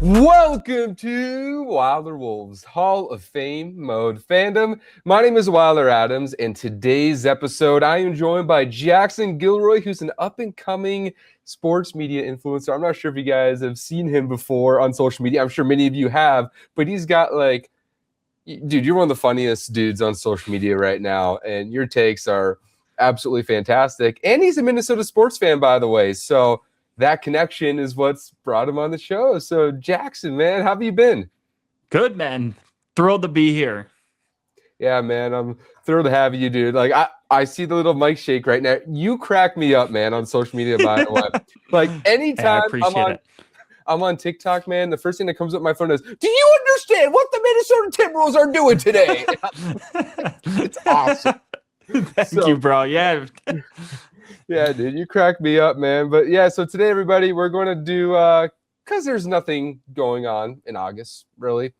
Welcome to Wilder Wolves Hall of Fame Mode Fandom. My name is Wilder Adams, and today's episode I am joined by Jackson Gilroy, who's an up-and-coming sports media influencer. I'm not sure if you guys have seen him before on social media. I'm sure many of you have, but he's got dude, you're one of the funniest dudes on social media right now, and your takes are absolutely fantastic. And he's a Minnesota sports fan, by the way, so that connection is what's brought him on the show. So, Jackson, man, how have you been? Good, man. Thrilled to be here. Yeah, man, I'm thrilled to have you, dude. I see the little mic shake right now. You crack me up, man, on social media, by the way. Anytime I'm on TikTok, man, the first thing that comes up my phone is, do you understand what the Minnesota Timberwolves are doing today? It's awesome. Thank you, bro. Yeah. Yeah, dude, you crack me up, man. But yeah, so today, everybody, we're going to do, because there's nothing going on in August, really,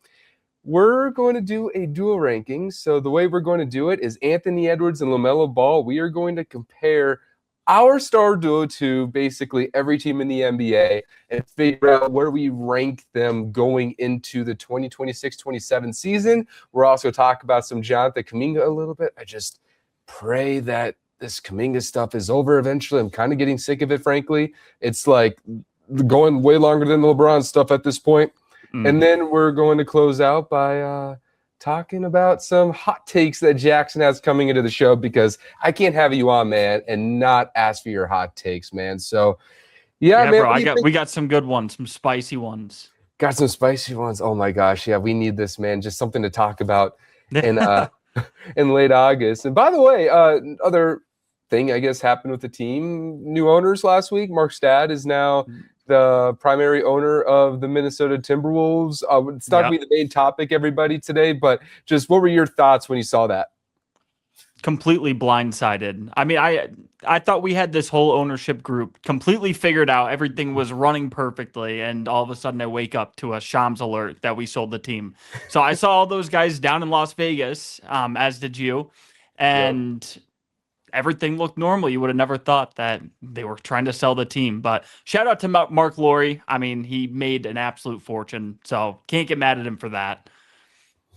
we're going to do a duo ranking. So the way we're going to do it is Anthony Edwards and LaMelo Ball. We are going to compare our star duo to basically every team in the NBA and figure out where we rank them going into the 2026-27 season. We're also going to talk about some Jonathan Kuminga a little bit. I just pray that this Kuminga stuff is over eventually. I'm kind of getting sick of it, frankly. It's like going way longer than the LeBron stuff at this point. And then we're going to close out by talking about some hot takes that Jackson has coming into the show, because I can't have you on, man, and not ask for your hot takes, man. So, yeah man. Bro, we got some good ones, some spicy ones. Got some spicy ones. Oh, my gosh. Yeah, we need this, man. Just something to talk about in late August. And by the way, other thing, I guess, happened with the team. New owners last week. Mark Stad is now the primary owner of the Minnesota Timberwolves. It's not going to be the main topic, everybody, today, but just what were your thoughts when you saw that? Completely blindsided. I mean, I thought we had this whole ownership group completely figured out. Everything was running perfectly, and all of a sudden I wake up to a Shams alert that we sold the team. So I saw all those guys down in Las Vegas, as did you, and everything looked normal. You would have never thought that they were trying to sell the team. But shout out to Mark Lowry. I mean, he made an absolute fortune, so can't get mad at him for that.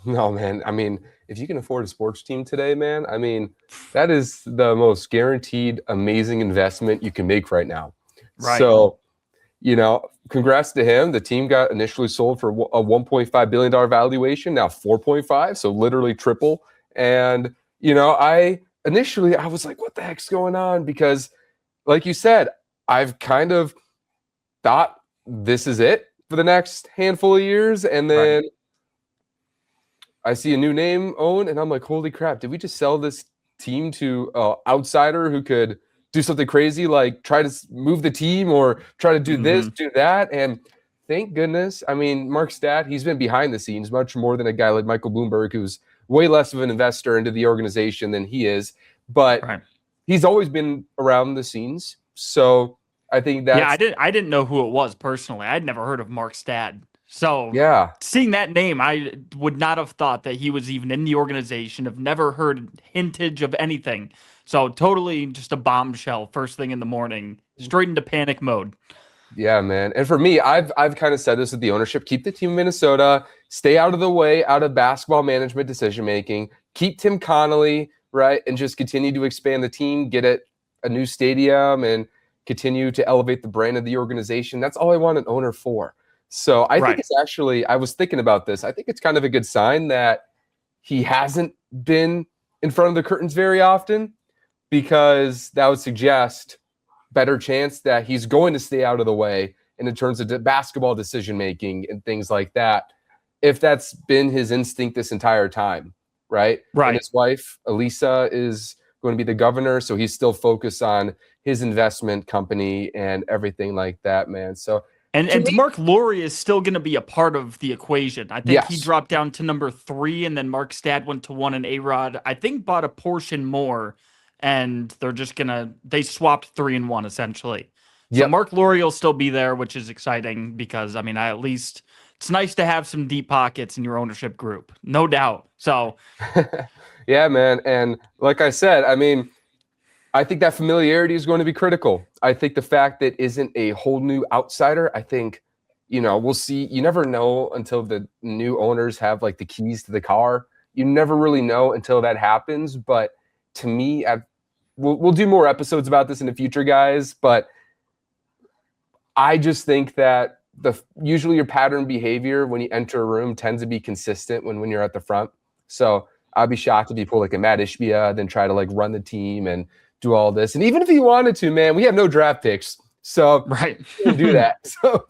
No, man. I mean, if you can afford a sports team today, man, I mean, that is the most guaranteed, amazing investment you can make right now. Right. So, congrats to him. The team got initially sold for a $1.5 billion valuation, now 4.5, so literally triple. And, initially, I was like, what the heck's going on? Because, like you said, I've kind of thought this is it for the next handful of years. And then I see a new name owned, and I'm like, holy crap, did we just sell this team to an outsider who could do something crazy, like try to move the team or try to do this, do that? And thank goodness. I mean, Mark Stad, he's been behind the scenes much more than a guy like Michael Bloomberg, who's way less of an investor into the organization than he is, but he's always been around the scenes. So I think that I didn't know who it was personally. I'd never heard of Mark Stad. So seeing that name, I would not have thought that he was even in the organization. I've never heard hintage of anything. So totally just a bombshell first thing in the morning, straight into panic mode. Yeah, man. And for me, I've kind of said this with the ownership: keep the team in Minnesota, stay out of the way, out of basketball management decision-making, keep Tim Connolly, right, and just continue to expand the team, get it a new stadium, and continue to elevate the brand of the organization. That's all I want an owner for. So I think it's actually, I was thinking about this, I think it's kind of a good sign that he hasn't been in front of the curtains very often, because that would suggest better chance that he's going to stay out of the way in terms of basketball decision-making and things like that, if that's been his instinct this entire time, right? And his wife, Elisa, is going to be the governor, so he's still focused on his investment company and everything like that, man. So, and Mark Lowry is still going to be a part of the equation. I think he dropped down to number 3, and then Mark Stad went to 1, and A-Rod, I think, bought a portion more, and they're just they swapped 3 and 1 essentially. So Mark Lowry will still be there, which is exciting because, I mean, at least it's nice to have some deep pockets in your ownership group, no doubt. So, yeah, man. And like I said, I mean, I think that familiarity is going to be critical. I think the fact that isn't a whole new outsider, I think, we'll see. You never know until the new owners have like the keys to the car. You never really know until that happens. But to me, we'll do more episodes about this in the future, guys. But I just think that usually your pattern behavior when you enter a room tends to be consistent when you're at the front. So I'd be shocked if you pull like a Matt Ishbia, then try to like run the team and do all this. And even if you wanted to, man, we have no draft picks. So right, do that. So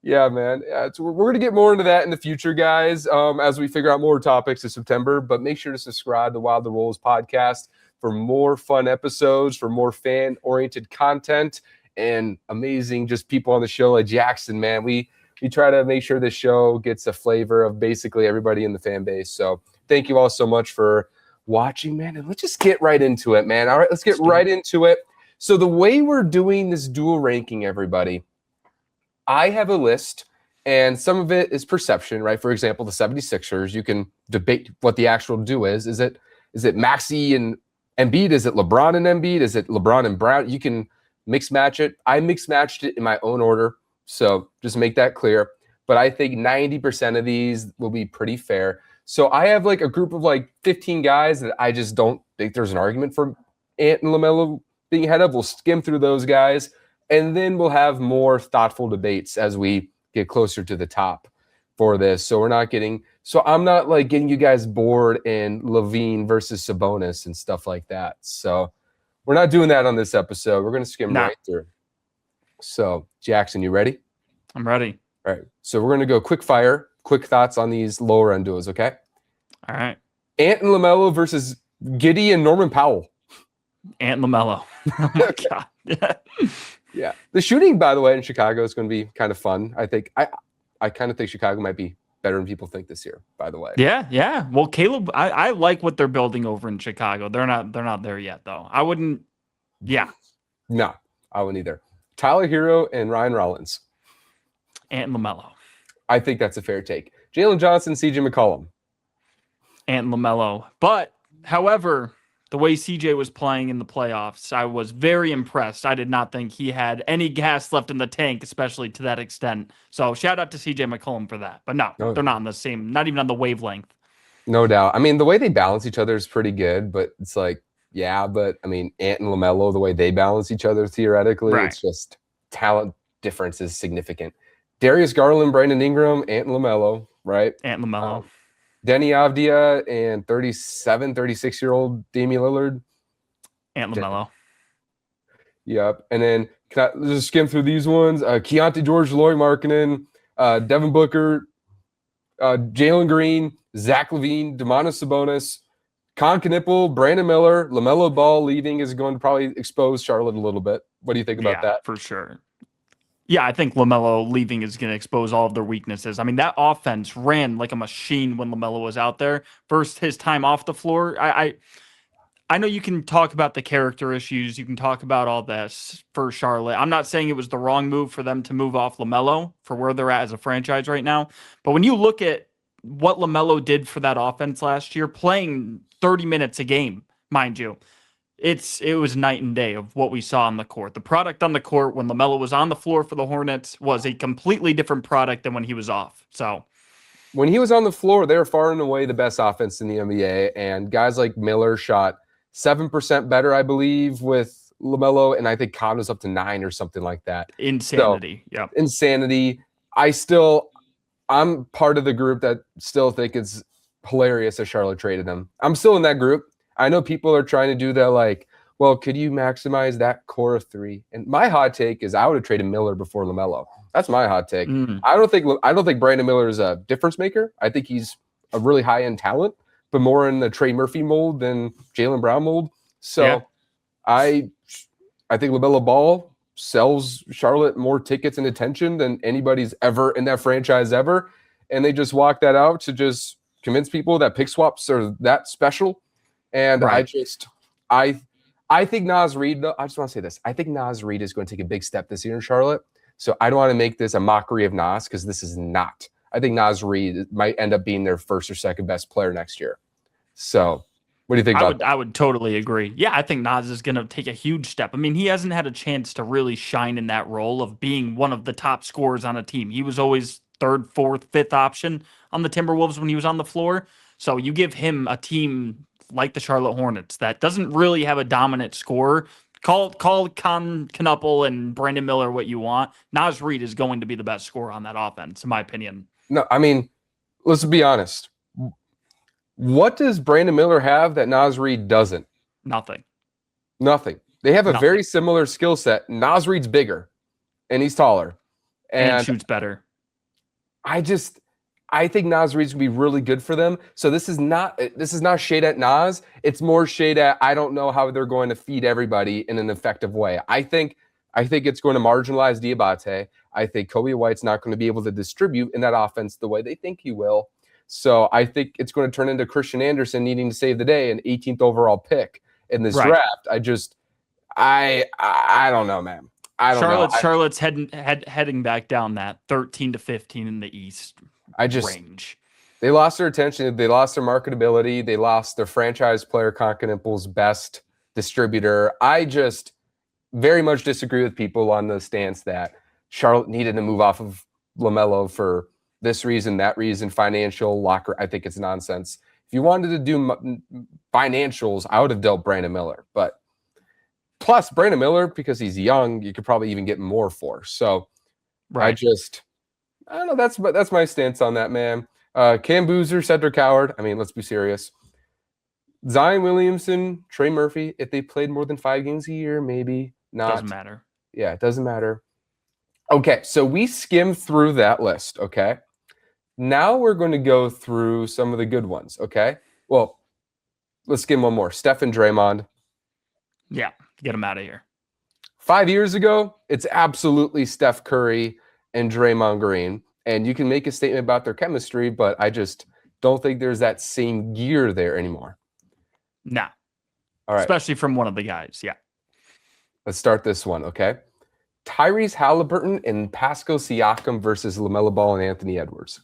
yeah, man. Yeah, we're going to get more into that in the future, guys, as we figure out more topics in September. But make sure to subscribe to Wild the Wolves podcast for more fun episodes, for more fan-oriented content, and amazing just people on the show like Jackson, man. We try to make sure the show gets a flavor of basically everybody in the fan base. So thank you all so much for watching, man. And let's just get right into it, man. All right, let's get right into it. So the way we're doing this dual ranking, everybody, I have a list, and some of it is perception, right? For example, the 76ers, you can debate what the actual do is. Is it Maxey and Embiid? Is it LeBron and Embiid? Is it LeBron and Brown? You can mix match it. I mix matched it in my own order, so just make that clear. But I think 90% of these will be pretty fair. So I have like a group of like 15 guys that I just don't think there's an argument for Ant and LaMelo being ahead of. We'll skim through those guys, and then we'll have more thoughtful debates as we get closer to the top for this. So I'm not like getting you guys bored in Levine versus Sabonis and stuff like that. So we're not doing that on this episode. We're going to skim right through. So Jackson, you ready? I'm ready. All right. So we're going to go quick fire, quick thoughts on these lower end duos. Okay. All right. Ant and LaMelo versus Giddey and Norman Powell. Ant and LaMelo. Oh my God. Yeah. Yeah. The shooting, by the way, in Chicago is going to be kind of fun. I think I kind of think Chicago might be better than people think this year, by the way. Yeah, yeah. Well, Caleb, I like what they're building over in Chicago. They're not there yet, though. I wouldn't. Yeah. No, I wouldn't either. Tyler Hero and Ryan Rollins. Ant and LaMelo. I think that's a fair take. Jalen Johnson, CJ McCollum. Ant and LaMelo. But, however, the way CJ was playing in the playoffs, I was very impressed. I did not think he had any gas left in the tank, especially to that extent. So shout out to CJ McCollum for that. But no, they're not on the same, not even on the wavelength. No doubt. I mean, the way they balance each other is pretty good, but it's like, yeah, but I mean, Ant and LaMelo, the way they balance each other theoretically, It's just talent difference is significant. Darius Garland, Brandon Ingram, Ant and LaMelo, right? Ant and LaMelo. Denny Avdia and 36-year-old Damian Lillard. Ant LaMelo. Yep. And then can I just skim through these ones? Keontae George, Lauri Markkanen, Devin Booker, Jalen Green, Zach LaVine, Domantas Sabonis, Con Knipple, Brandon Miller, LaMelo Ball leaving is going to probably expose Charlotte a little bit. What do you think about that? For sure. Yeah, I think LaMelo leaving is going to expose all of their weaknesses. I mean, that offense ran like a machine when LaMelo was out there. First, his time off the floor. I know you can talk about the character issues. You can talk about all this for Charlotte. I'm not saying it was the wrong move for them to move off LaMelo for where they're at as a franchise right now. But when you look at what LaMelo did for that offense last year, playing 30 minutes a game, mind you, it was night and day of what we saw on the court. The product on the court when LaMelo was on the floor for the Hornets was a completely different product than when he was off. So when he was on the floor, they were far and away the best offense in the NBA. And guys like Miller shot 7% better, I believe, with LaMelo. And I think Con was up to 9 or something like that. Insanity. So, insanity. I'm part of the group that still think it's hilarious that Charlotte traded him. I'm still in that group. I know people are trying to do that, like, well, could you maximize that core of 3? And my hot take is I would have traded Miller before LaMelo. That's my hot take. I don't think Brandon Miller is a difference maker. I think he's a really high end talent, but more in the Trey Murphy mold than Jaylen Brown mold. So I think LaMelo Ball sells Charlotte more tickets and attention than anybody's ever in that franchise ever, and they just walk that out to just convince people that pick swaps are that special. And I think Naz Reid, though, I just want to say this. I think Naz Reid is going to take a big step this year in Charlotte. So I don't want to make this a mockery of Naz because this is not. I think Naz Reid might end up being their first or second best player next year. So What do you think about that? I would totally agree. Yeah, I think Nas is going to take a huge step. I mean, he hasn't had a chance to really shine in that role of being one of the top scorers on a team. He was always third, fourth, fifth option on the Timberwolves when he was on the floor. So you give him a team like the Charlotte Hornets that doesn't really have a dominant scorer. Call Knuppel and Brandon Miller what you want. Naz Reid is going to be the best scorer on that offense, in my opinion. No, I mean, let's be honest. What does Brandon Miller have that Naz Reid doesn't? Nothing. They have a very similar skill set. Naz Reid's bigger, and he's taller, and shoots better. I think Naz Reid's gonna be really good for them. So this is not shade at Naz. It's more shade at I don't know how they're going to feed everybody in an effective way. I think it's going to marginalize Diabate. I think Kobe White's not going to be able to distribute in that offense the way they think he will. So I think it's going to turn into Christian Anderson needing to save the day, an 18th overall pick in this draft. I don't know, man. I don't know. Charlotte's heading back down that 13 to 15 in the East range. They lost their attention. They lost their marketability. They lost their franchise player, Continental's best distributor. I just very much disagree with people on the stance that Charlotte needed to move off of LaMelo for this reason, that reason, financial, locker. I think it's nonsense. If you wanted to do financials, I would have dealt Brandon Miller. But plus, Brandon Miller, because he's young, you could probably even get more for. So I don't know. That's my stance on that, man. Cam Boozer, Cedric Howard. I mean, let's be serious. Zion Williamson, Trey Murphy, if they played more than 5 games a year, maybe not. Doesn't matter. Yeah, it doesn't matter. Okay, so we skimmed through that list, okay? Now we're going to go through some of the good ones, okay? Well, let's skim one more. Steph and Draymond. Yeah, get them out of here. 5 years ago, it's absolutely Steph Curry and Draymond Green. And you can make a statement about their chemistry, but I just don't think there's that same gear there anymore. Nah. All right. Especially from one of the guys, yeah. Let's start this one, okay? Tyrese Halliburton and Pascal Siakam versus LaMelo Ball and Anthony Edwards.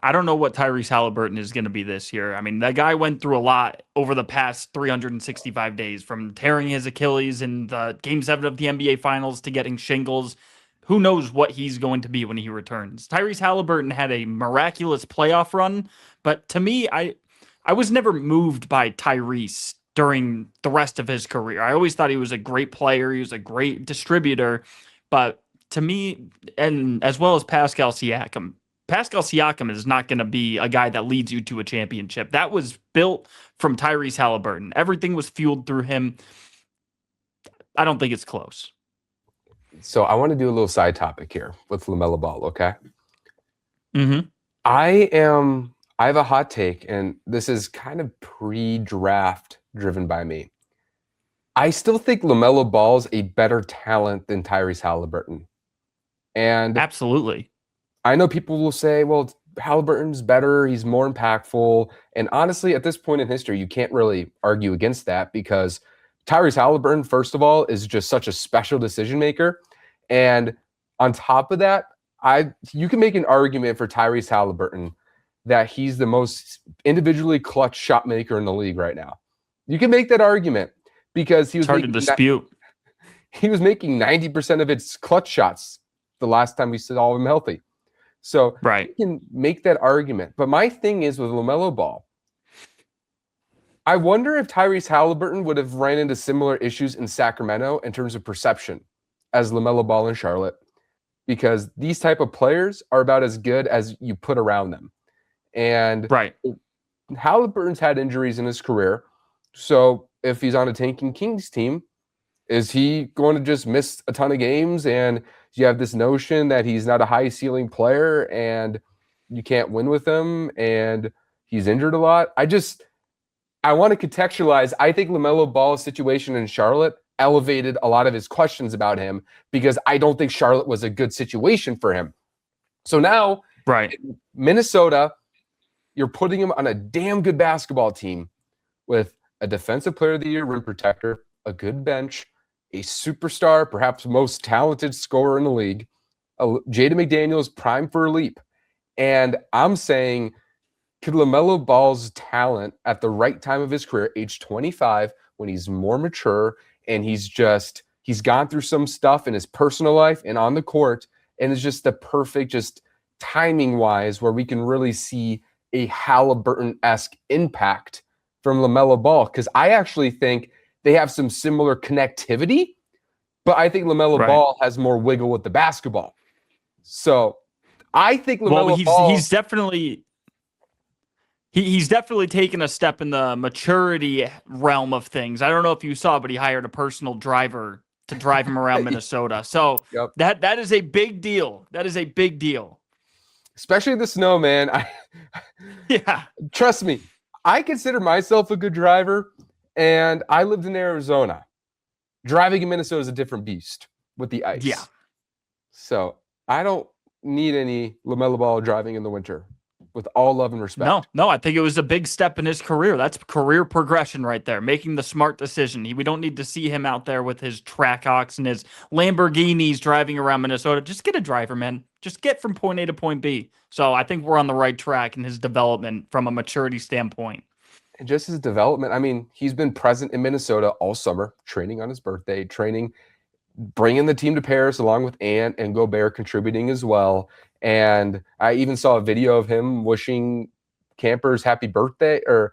I don't know what Tyrese Halliburton is going to be this year. I mean, that guy went through a lot over the past 365 days, from tearing his Achilles in the Game 7 of the NBA Finals to getting shingles. Who knows what he's going to be when he returns. Tyrese Halliburton had a miraculous playoff run, but to me, I was never moved by Tyrese during the rest of his career. I always thought he was a great player. He was a great distributor. But to me, and as well as Pascal Siakam is not going to be a guy that leads you to a championship. That was built from Tyrese Halliburton. Everything was fueled through him. I don't think it's close. So I want to do a little side topic here with LaMelo Ball, okay? Mm-hmm. I have a hot take, and this is kind of pre-draft driven by me. I still think LaMelo Ball's a better talent than Tyrese Halliburton. And absolutely. I know people will say, well, Halliburton's better, he's more impactful. And honestly, at this point in history, you can't really argue against that because Tyrese Halliburton, first of all, is just such a special decision maker. And on top of that, you can make an argument for Tyrese Halliburton that he's the most individually clutch shot maker in the league right now. You can make that argument because he was hard to dispute. He was making 90% of its clutch shots the last time we saw him healthy. So you can make that argument. But my thing is with LaMelo Ball, I wonder if Tyrese Halliburton would have ran into similar issues in Sacramento in terms of perception as LaMelo Ball in Charlotte, because these type of players are about as good as you put around them. And Halliburton's had injuries in his career. So if he's on a tanking Kings team, is he going to just miss a ton of games? And you have this notion that he's not a high ceiling player and you can't win with him and he's injured a lot. I want to contextualize. I think LaMelo Ball's situation in Charlotte elevated a lot of his questions about him because I don't think Charlotte was a good situation for him. So now, Minnesota, you're putting him on a damn good basketball team with a defensive player of the year rim protector, a good bench, a superstar, perhaps most talented scorer in the league, Jaden McDaniels prime for a leap. And I'm saying could LaMelo Ball's talent at the right time of his career, age 25, when he's more mature and he's gone through some stuff in his personal life and on the court, and it's just the perfect, just timing wise, where we can really see a Halliburton-esque impact from LaMelo Ball. Because I actually think they have some similar connectivity, but I think LaMelo Ball has more wiggle with the basketball. So I think LaMelo Ball... he's definitely... He's definitely taken a step in the maturity realm of things. I don't know if you saw, but he hired a personal driver to drive him around Minnesota. So that is a big deal. That is a big deal. Especially the snow, man. Yeah. Trust me, I consider myself a good driver, and I lived in Arizona. Driving in Minnesota is a different beast with the ice. Yeah. So I don't need any LaMelo Ball driving in the winter. With all love and respect. No, I think it was a big step in his career. That's career progression right there, making the smart decision. We don't need to see him out there with his Trackhawks and his Lamborghinis driving around Minnesota. Just get a driver, man. Just get from point A to point B. So I think we're on the right track in his development from a maturity standpoint. And just his development, I mean, he's been present in Minnesota all summer, training on his birthday, bringing the team to Paris along with Ant and Gobert contributing as well. And I even saw a video of him wishing campers happy birthday, or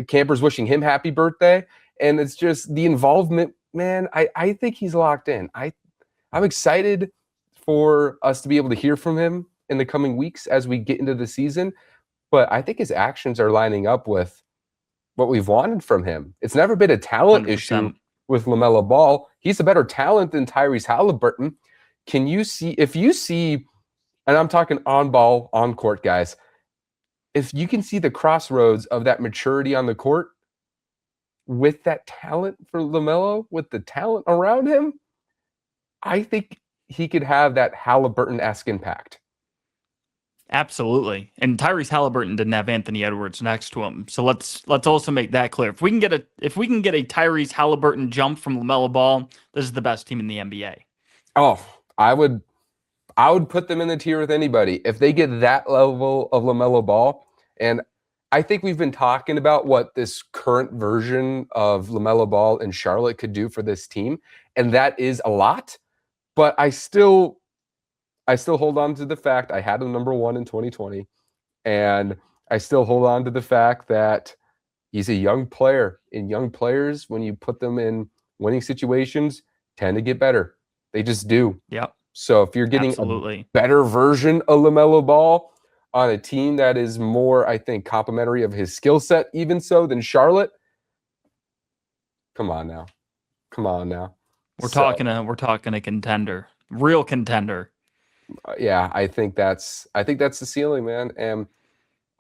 campers wishing him happy birthday. And it's just the involvement, man. I think he's locked in. I'm excited for us to be able to hear from him in the coming weeks as we get into the season. But I think his actions are lining up with what we've wanted from him. It's never been a talent 100%. issue with LaMelo Ball. He's a better talent than Tyrese Halliburton. If you see, and I'm talking on ball, on court, guys, if you can see the crossroads of that maturity on the court with that talent for LaMelo, with the talent around him, I think he could have that Halliburton-esque impact. Absolutely. And Tyrese Halliburton didn't have Anthony Edwards next to him. So let's also make that clear. If we can get a Tyrese Halliburton jump from LaMelo Ball, this is the best team in the NBA. Oh, I would put them in the tier with anybody. If they get that level of LaMelo Ball, and I think we've been talking about what this current version of LaMelo Ball in Charlotte could do for this team, and that is a lot, but I still hold on to the fact I had him number 1 in 2020, and I still hold on to the fact that he's a young player. And young players, when you put them in winning situations, tend to get better. They just do. Yep. So if you're getting a better version of LaMelo Ball on a team that is more, I think, complimentary of his skill set, even so, than Charlotte, come on now. We're talking a contender, real contender. Yeah, I think that's the ceiling, man. And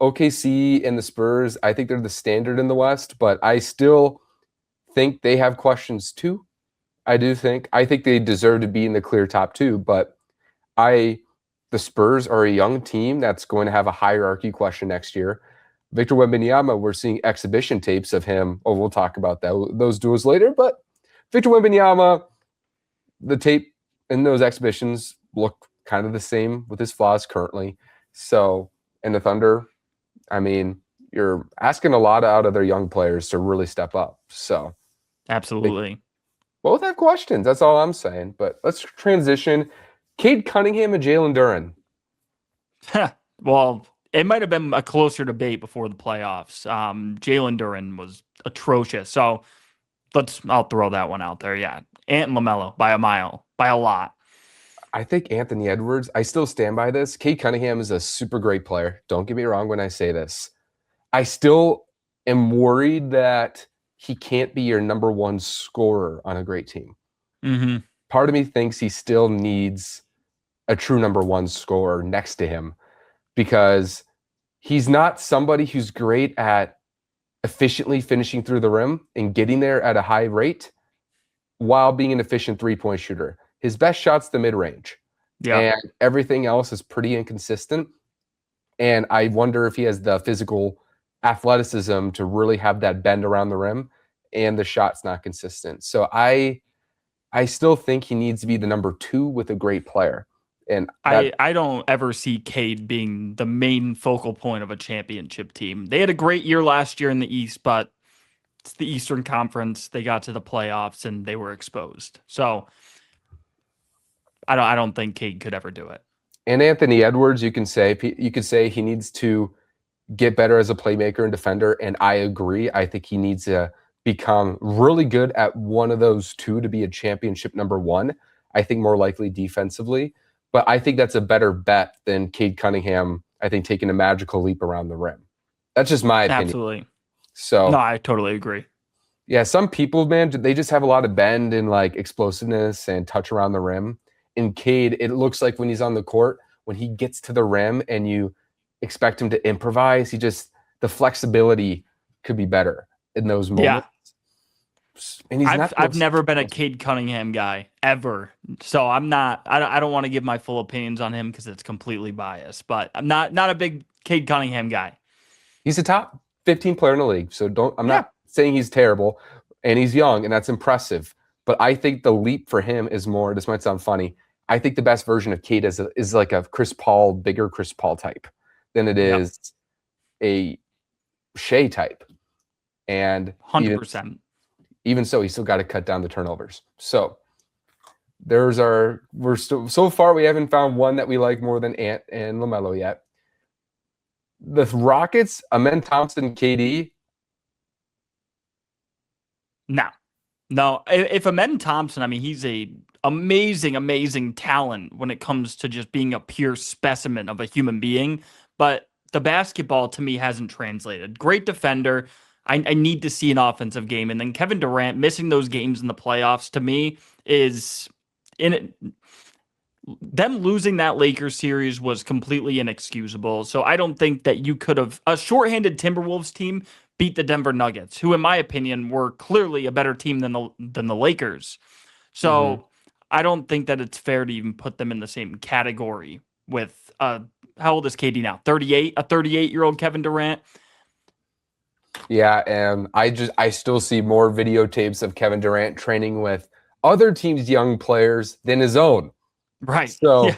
OKC and the Spurs, I think they're the standard in the West, but I still think they have questions too. I think they deserve to be in the clear top 2, but the Spurs are a young team that's going to have a hierarchy question next year. Victor Wembanyama, we're seeing exhibition tapes of him. Oh, we'll talk about those duels later, but Victor Wembanyama, the tape in those exhibitions look kind of the same with his flaws currently. So, and the Thunder, I mean, you're asking a lot out of their young players to really step up. So, absolutely. Both have questions. That's all I'm saying. But let's transition. Cade Cunningham and Jalen Duren. Well, it might have been a closer debate before the playoffs. Jalen Duren was atrocious. So I'll throw that one out there. Yeah. Ant and LaMelo by a mile, by a lot. I think Anthony Edwards, I still stand by this. Cade Cunningham is a super great player. Don't get me wrong when I say this. I still am worried that he can't be your number 1 scorer on a great team. Mm-hmm. Part of me thinks he still needs a true number 1 scorer next to him, because he's not somebody who's great at efficiently finishing through the rim and getting there at a high rate while being an efficient 3-point shooter. His best shot's the mid-range. Yeah. And everything else is pretty inconsistent. And I wonder if he has the physical athleticism to really have that bend around the rim, and the shot's not consistent. So I still think he needs to be the number 2 with a great player. And that I don't ever see Cade being the main focal point of a championship team. They had a great year last year in the East, but it's the Eastern Conference. They got to the playoffs and they were exposed. So I don't think Cade could ever do it. and Anthony Edwards, you could say he needs to get better as a playmaker and defender. And I agree. I think he needs to become really good at one of those two to be a championship number one. I think more likely defensively. But I think that's a better bet than Cade Cunningham, I think, taking a magical leap around the rim. That's just my opinion. Absolutely. So no, I totally agree. Yeah, some people, man, they just have a lot of bend and like explosiveness and touch around the rim. In Cade, it looks like when he's on the court, when he gets to the rim and you expect him to improvise, the flexibility could be better in those moments. And I've never been a Cade Cunningham guy ever, so I'm not. I don't want to give my full opinions on him because it's completely biased. But I'm not a big Cade Cunningham guy. He's a top 15 player in the league, so I'm not saying he's terrible, and he's young, and that's impressive. But I think the leap for him is more. This might sound funny. I think the best version of Cade is like a Chris Paul, bigger Chris Paul type than it is a Shea type, and 100%. Even so, he's still got to cut down the turnovers. So so far we haven't found one that we like more than Ant and LaMelo yet. The Rockets, Amen Thompson, KD. No. If Amen Thompson, I mean, he's a amazing talent when it comes to just being a pure specimen of a human being. But the basketball to me hasn't translated. Great defender. I need to see an offensive game. And then Kevin Durant missing those games in the playoffs to me is in it. Them losing that Lakers series was completely inexcusable. So I don't think that you could have a shorthanded Timberwolves team beat the Denver Nuggets, who in my opinion were clearly a better team than the Lakers. So I don't think that it's fair to even put them in the same category with how old is KD now? 38, a 38-year-old Kevin Durant. Yeah, and I still see more videotapes of Kevin Durant training with other teams' young players than his own. Right. So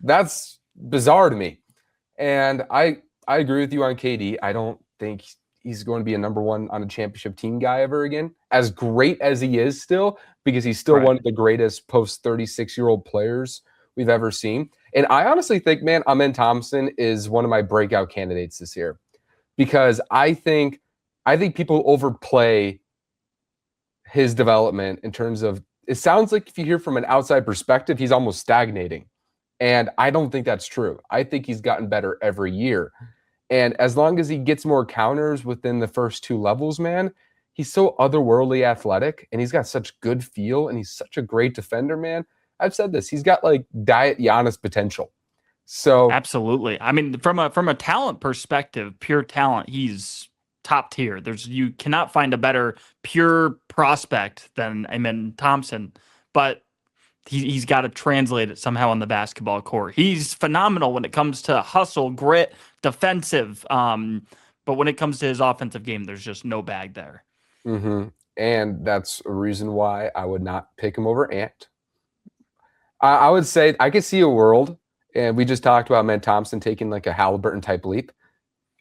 that's bizarre to me. And I agree with you on KD. I don't think he's going to be a number one on a championship team guy ever again. As great as he is still, because he's still one of the greatest post 36-year-old players we've ever seen. And I honestly think, man, Amen Thompson is one of my breakout candidates this year. Because I think people overplay his development in terms of, it sounds like if you hear from an outside perspective, he's almost stagnating. And I don't think that's true. I think he's gotten better every year. And as long as he gets more counters within the first two levels, man, he's so otherworldly athletic and he's got such good feel and he's such a great defender, man. I've said this. He's got like diet Giannis potential. So absolutely. I mean, from a talent perspective, pure talent, he's top tier. You cannot find a better pure prospect than Amen Thompson, but he's got to translate it somehow on the basketball court. He's phenomenal when it comes to hustle, grit, defensive. But when it comes to his offensive game, there's just no bag there. And that's a reason why I would not pick him over Ant. I would say I could see a world. And we just talked about Amen Thompson taking like a Halliburton type leap.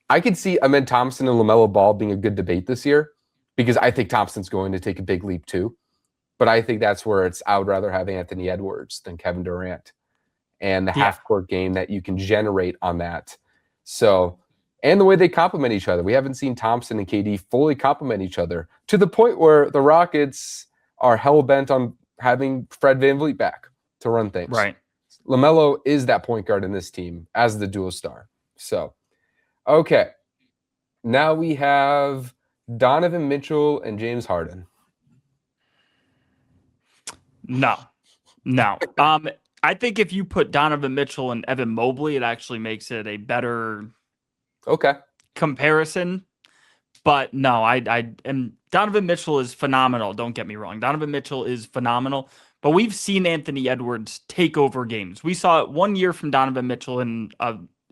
I could see Amen Thompson and LaMelo Ball being a good debate this year because I think Thompson's going to take a big leap too. But I think that's where I would rather have Anthony Edwards than Kevin Durant and the half-court game that you can generate on that. So, and the way they complement each other. We haven't seen Thompson and KD fully complement each other to the point where the Rockets are hell-bent on having Fred VanVleet back to run things. Right. LaMelo is that point guard in this team as the dual star. So, okay. Now we have Donovan Mitchell and James Harden. No. I think if you put Donovan Mitchell and Evan Mobley, it actually makes it a better comparison. But no, and Donovan Mitchell is phenomenal. Don't get me wrong. Donovan Mitchell is phenomenal. But we've seen Anthony Edwards take over games. We saw it 1 year from Donovan Mitchell in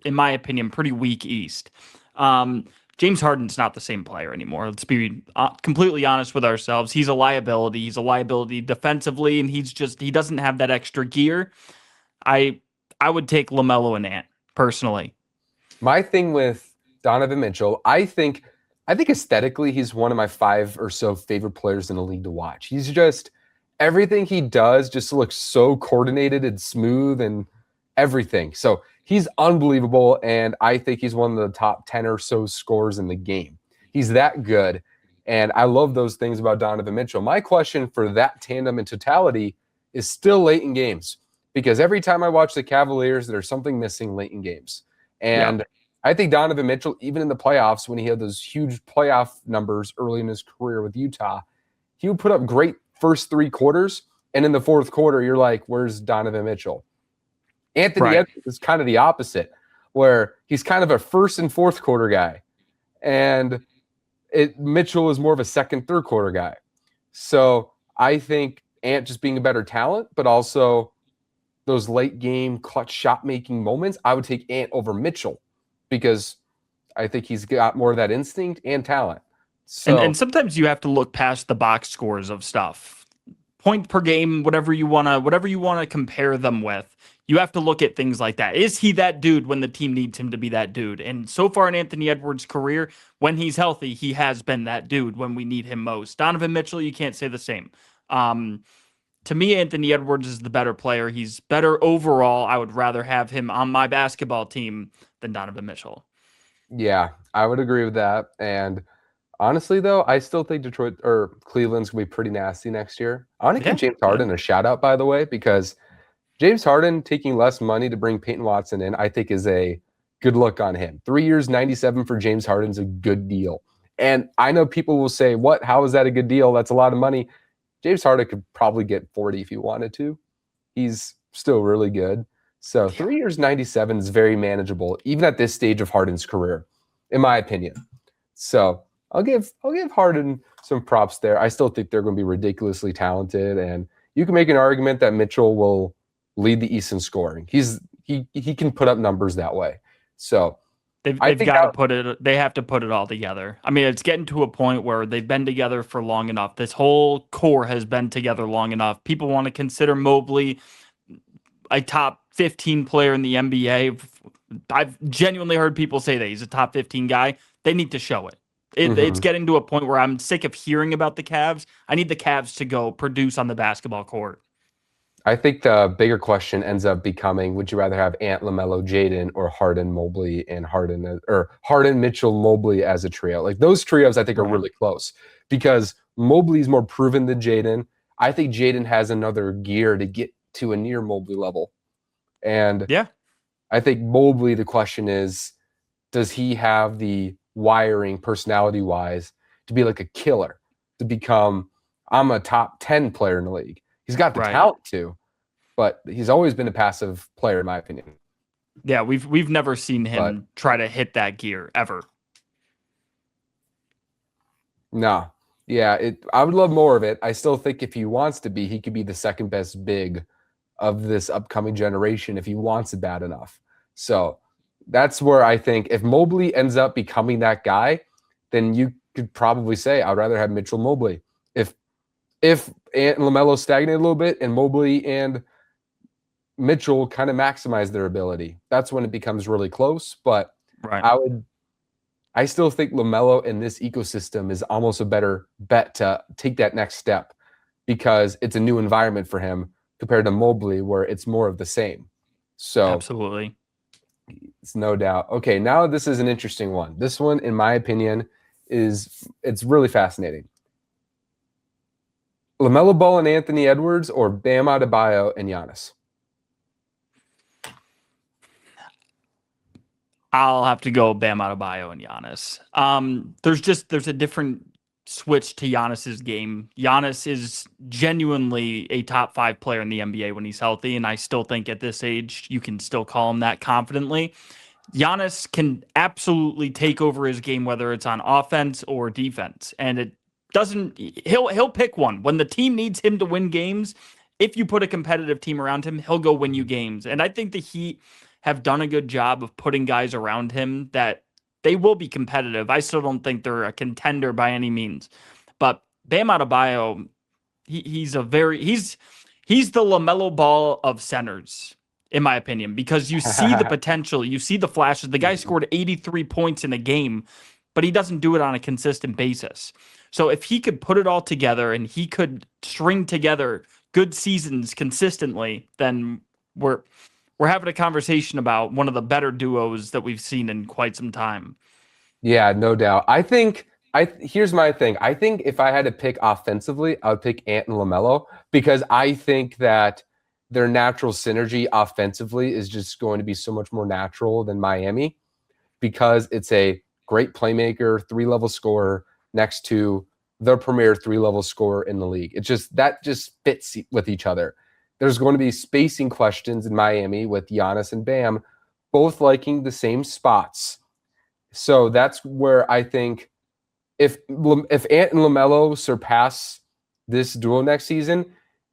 my opinion, pretty weak East. James Harden's not the same player anymore. Let's be completely honest with ourselves. He's a liability. He's a liability defensively, and he doesn't have that extra gear. I I would take LaMelo and Ant personally. My thing with Donovan Mitchell, I think aesthetically he's one of my 5 or so favorite players in the league to watch. He's just everything he does just looks so coordinated and smooth and everything. So he's unbelievable, and I think he's one of the top 10 or so scorers in the game. He's that good, and I love those things about Donovan Mitchell. My question for that tandem in totality is still late in games, because every time I watch the Cavaliers, there's something missing late in games. And I think Donovan Mitchell, even in the playoffs, when he had those huge playoff numbers early in his career with Utah, he would put up great first 3 quarters, and in the fourth quarter, you're like, where's Donovan Mitchell? Anthony Edwards is kind of the opposite, where he's kind of a first and fourth quarter guy, and Mitchell is more of a second, third quarter guy. So I think Ant just being a better talent, but also those late game clutch shot making moments, I would take Ant over Mitchell, because I think he's got more of that instinct and talent. So, and sometimes you have to look past the box scores of stuff. Point per game, whatever you wanna compare them with. You have to look at things like that. Is he that dude when the team needs him to be that dude? And so far in Anthony Edwards' career, when he's healthy, he has been that dude when we need him most. Donovan Mitchell, you can't say the same. To me, Anthony Edwards is the better player. He's better overall. I would rather have him on my basketball team than Donovan Mitchell. Yeah, I would agree with that. And honestly, though, I still think Detroit or Cleveland's going to be pretty nasty next year. I want to give James Harden a shout out, by the way, because James Harden taking less money to bring Peyton Watson in, I think, is a good look on him. 3 years, 97 for James Harden's a good deal. And I know people will say, what? How is that a good deal? That's a lot of money. James Harden could probably get 40 if he wanted to. He's still really good. So 3 years, 97 is very manageable, even at this stage of Harden's career, in my opinion. So I'll give Harden some props there. I still think they're going to be ridiculously talented, and you can make an argument that Mitchell will lead the East in scoring. He can put up numbers that way. So they've got to put it. They have to put it all together. I mean, it's getting to a point where they've been together for long enough. This whole core has been together long enough. People want to consider Mobley a top 15 player in the NBA. I've genuinely heard people say that he's a top 15 guy. They need to show it. It's getting to a point where I'm sick of hearing about the Cavs. I need the Cavs to go produce on the basketball court. I think the bigger question ends up becoming, would you rather have Ant, LaMelo, Jaden, or Harden, Mobley, and Harden, Mitchell, Mobley as a trio? Like, those trios I think are really close, because Mobley's more proven than Jaden. I think Jaden has another gear to get to a near Mobley level. And I think Mobley, the question is, does he have the wiring personality-wise to be like a killer, to become, I'm a top 10 player in the league? He's got the talent to, but he's always been a passive player, in my opinion. Yeah, we've never seen him try to hit that gear ever. No. Yeah, I would love more of it. I still think if he wants to be, he could be the second best big of this upcoming generation if he wants it bad enough. So that's where I think if Mobley ends up becoming that guy, then you could probably say I'd rather have Mitchell Mobley. If Ant and LaMelo stagnate a little bit and Mobley and Mitchell kind of maximize their ability, that's when it becomes really close. But I still think LaMelo in this ecosystem is almost a better bet to take that next step, because it's a new environment for him compared to Mobley, where it's more of the same. So absolutely, it's no doubt. Okay, now this is an interesting one. This one, in my opinion, it's really fascinating. LaMelo Ball and Anthony Edwards, or Bam Adebayo and Giannis? I'll have to go Bam Adebayo and Giannis. There's a different switch to Giannis's game. Giannis is genuinely a top 5 player in the NBA when he's healthy, and I still think at this age you can still call him that confidently. Giannis can absolutely take over his game, whether it's on offense or defense, and he'll pick one. When the team needs him to win games, if you put a competitive team around him, he'll go win you games. And I think the Heat have done a good job of putting guys around him that they will be competitive. I still don't think they're a contender by any means. But Bam Adebayo, he's the LaMelo Ball of centers. in my opinion, because you see the potential, you see the flashes. The guy scored 83 points in a game, but he doesn't do it on a consistent basis. So if he could put it all together and he could string together good seasons consistently, then we're having a conversation about one of the better duos that we've seen in quite some time. Yeah, no doubt. Here's my thing. I think if I had to pick offensively, I would pick Ant and LaMelo because I think that their natural synergy offensively is just going to be so much more natural than Miami because it's a great playmaker, 3-level scorer next to the premier 3-level scorer in the league. It just fits with each other. There's going to be spacing questions in Miami with Giannis and Bam both liking the same spots. So that's where I think if Ant and LaMelo surpass this duo next season,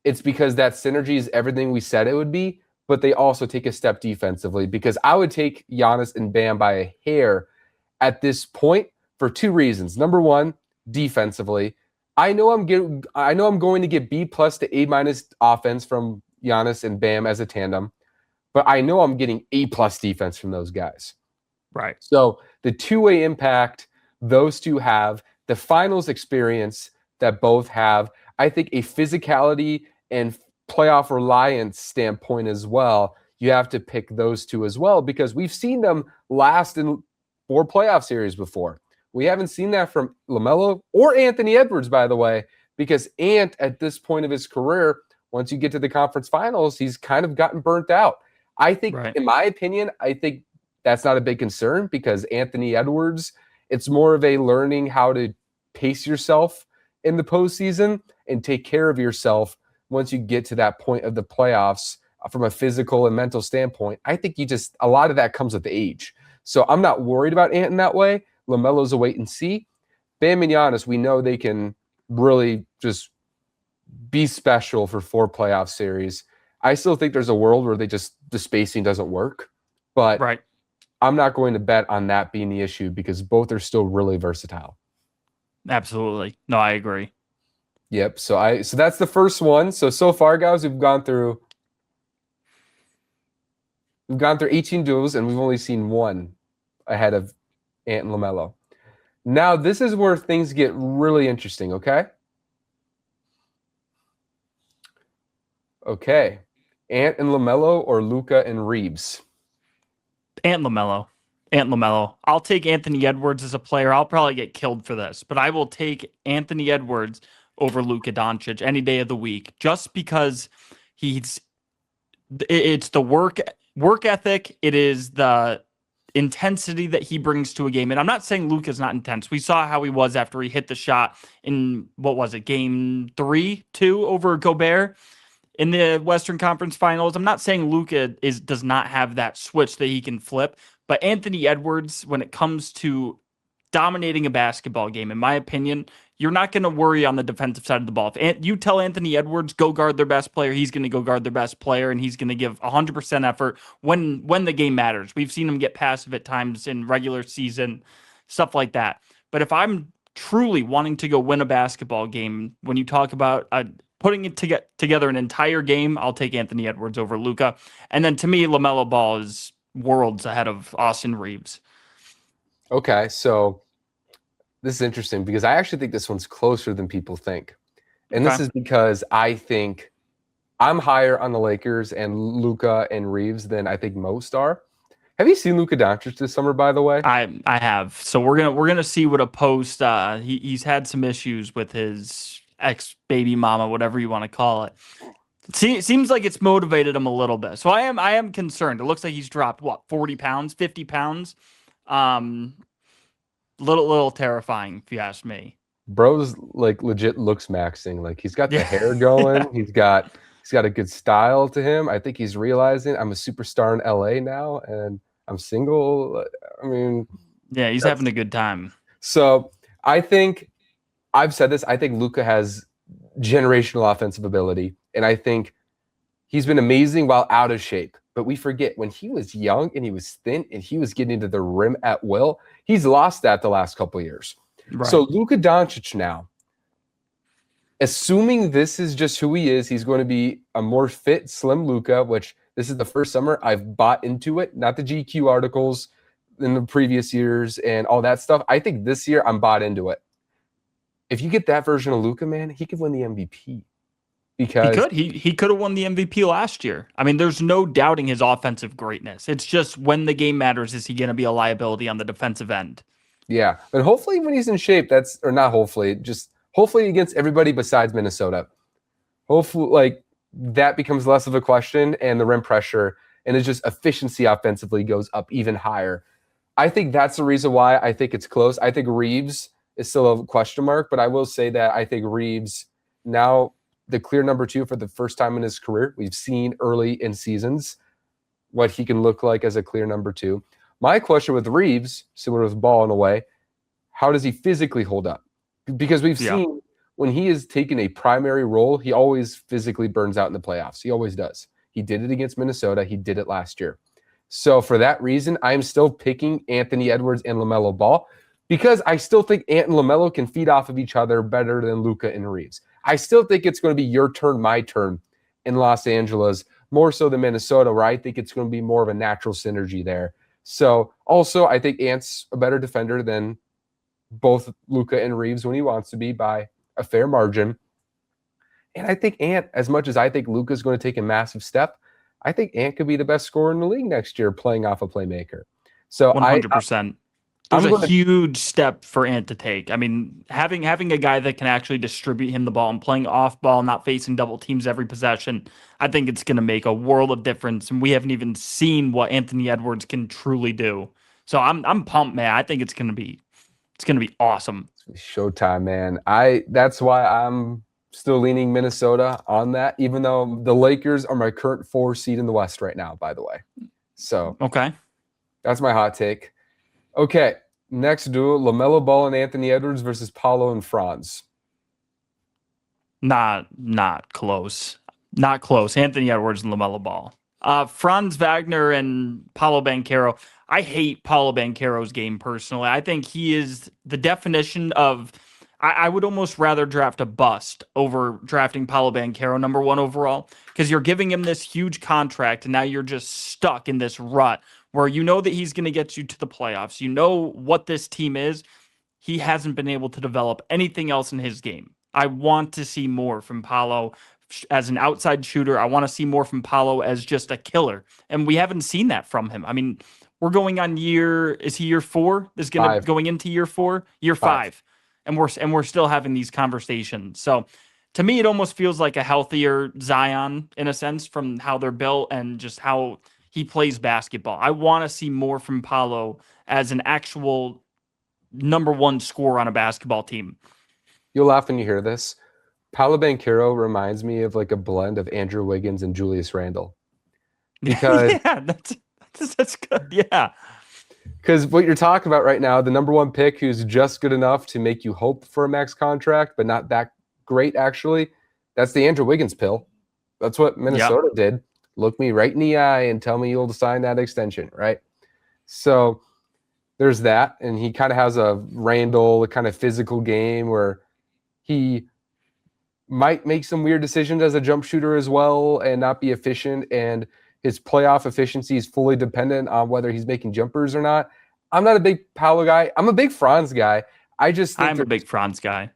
it's because that synergy is everything we said it would be, but they also take a step defensively because I would take Giannis and Bam by a hair at this point for 2 reasons. Number one, defensively. I know I'm going to get B+ to A- offense from Giannis and Bam as a tandem, but I know I'm getting A+ defense from those guys. Right. So the two-way impact those two have, the finals experience that both have, I think a physicality and playoff reliance standpoint as well, you have to pick those two as well because we've seen them last in 4 playoff series before. We haven't seen that from LaMelo or Anthony Edwards, by the way, because Ant at this point of his career, once you get to the conference finals, he's kind of gotten burnt out. I think, in my opinion, I think that's not a big concern because Anthony Edwards, it's more of a learning how to pace yourself in the postseason and take care of yourself once you get to that point of the playoffs from a physical and mental standpoint. I think a lot of that comes with age. So I'm not worried about Ant in that way. LaMelo's a wait and see. Bam and Giannis, we know they can really just be special for 4 playoff series. I still think there's a world where the spacing doesn't work, but I'm not going to bet on that being the issue because both are still really versatile. Absolutely. No, I agree. Yep. So that's the first one. So far, guys, we've gone through 18 duels and we've only seen one ahead of Ant and LaMelo. Now, this is where things get really interesting, okay? Okay. Ant and LaMelo or Luka and Reaves? Ant LaMelo. I'll take Anthony Edwards as a player. I'll probably get killed for this, but I will take Anthony Edwards over Luka Doncic any day of the week just because it's the work ethic. It is the intensity that he brings to a game. And I'm not saying Luka's not intense. We saw how he was after he hit the shot in, game 3-2 over Gobert in the Western Conference Finals. I'm not saying Luka does not have that switch that he can flip, but Anthony Edwards, when it comes to dominating a basketball game, in my opinion, you're not going to worry on the defensive side of the ball. If you tell Anthony Edwards, go guard their best player, he's going to go guard their best player, and he's going to give 100% effort when the game matters. We've seen him get passive at times in regular season, stuff like that. But if I'm truly wanting to go win a basketball game, when you talk about putting it together an entire game, I'll take Anthony Edwards over Luka. And then to me, LaMelo Ball is worlds ahead of Austin Reaves. Okay, so this is interesting because I actually think this one's closer than people think. And this is because I think I'm higher on the Lakers and Luka and Reaves than I think most are. Have you seen Luka Doncic this summer, by the way? I have. So we're gonna see what a post. He's had some issues with his ex baby mama, whatever you want to call it. Seems like it's motivated him a little bit. So I am concerned. It looks like he's dropped 40 pounds, 50 pounds. Little terrifying if you ask me. Bro's like legit looks maxing. Like he's got the hair going. He's got a good style to him. I think he's realizing I'm a superstar in LA now and I'm single. I mean, yeah, he's having a good time. So I think I've said this. I think Luka has generational offensive ability, and I think he's been amazing while out of shape. But we forget when he was young and he was thin and he was getting to the rim at will, he's lost that the last couple of years. Right. So Luka Doncic now, assuming this is just who he is, he's going to be a more fit, slim Luka, which This is the first summer I've bought into it, not the GQ articles in the previous years and all that stuff. I think this year I'm bought into it. If you get that version of Luka, man, he could win the MVP. Because he could have won the MVP last year. I mean, there's no doubting his offensive greatness. It's just when the game matters, is he going to be a liability on the defensive end? Yeah, but hopefully when he's in shape, just hopefully against everybody besides Minnesota. Hopefully, that becomes less of a question, and the rim pressure and it's just efficiency offensively goes up even higher. I think that's the reason why I think it's close. I think Reaves is still a question mark, but I will say that I think Reaves now the clear number 2 for the first time in his career. We've seen early in seasons what he can look like as a clear number 2. My question with Reaves, similar with Ball in a way, how does he physically hold up? Because we've seen when he has taken a primary role, he always physically burns out in the playoffs. He always does. He did it against Minnesota. He did it last year. So for that reason, I'm still picking Anthony Edwards and LaMelo Ball because I still think Ant and LaMelo can feed off of each other better than Luka and Reaves. I still think it's going to be your turn, my turn in Los Angeles, more so than Minnesota, where I think it's going to be more of a natural synergy there. So also, I think Ant's a better defender than both Luka and Reaves when he wants to be by a fair margin. And I think Ant, as much as I think Luka's going to take a massive step, I think Ant could be the best scorer in the league next year playing off a playmaker. So 100%. There's a huge step for Ant to take. I mean, having a guy that can actually distribute him the ball and playing off ball, not facing double teams every possession, I think it's going to make a world of difference. And we haven't even seen what Anthony Edwards can truly do. So I'm pumped, man. I think it's going to be awesome. It's showtime, man. That's why I'm still leaning Minnesota on that, even though the Lakers are my current 4 seed in the West right now, by the way. So okay, that's my hot take. Okay, next duel, LaMelo Ball and Anthony Edwards versus Paolo and Franz. Not close. Not close. Anthony Edwards and LaMelo Ball. Franz Wagner and Paolo Banchero. I hate Paolo Banchero's game personally. I think he is the definition of I would almost rather draft a bust over drafting Paolo Banchero number 1 overall because you're giving him this huge contract and now you're just stuck in this rut where you know that he's going to get you to the playoffs. You know what this team is. He hasn't been able to develop anything else in his game. I want to see more from Paolo as an outside shooter. I want to see more from Paolo as just a killer. And we haven't seen that from him. I mean, we're going on year 4? This is going into year 4? Year 5. And we're still having these conversations. So to me, it almost feels like a healthier Zion in a sense from how they're built and just how he plays basketball. I want to see more from Paolo as an actual number 1 scorer on a basketball team. You'll laugh when you hear this. Paolo Banchero reminds me of like a blend of Andrew Wiggins and Julius Randle. Because yeah, that's good. Yeah. Because what you're talking about right now, the number 1 pick who's just good enough to make you hope for a max contract, but not that great, actually, that's the Andrew Wiggins pill. That's what Minnesota did. Look me right in the eye and tell me you'll sign that extension, right? So there's that. And he kind of has a Randall kind of physical game where he might make some weird decisions as a jump shooter as well and not be efficient. And his playoff efficiency is fully dependent on whether he's making jumpers or not. I'm not a big Paolo guy. I'm a big Franz guy. I'm a big Franz guy.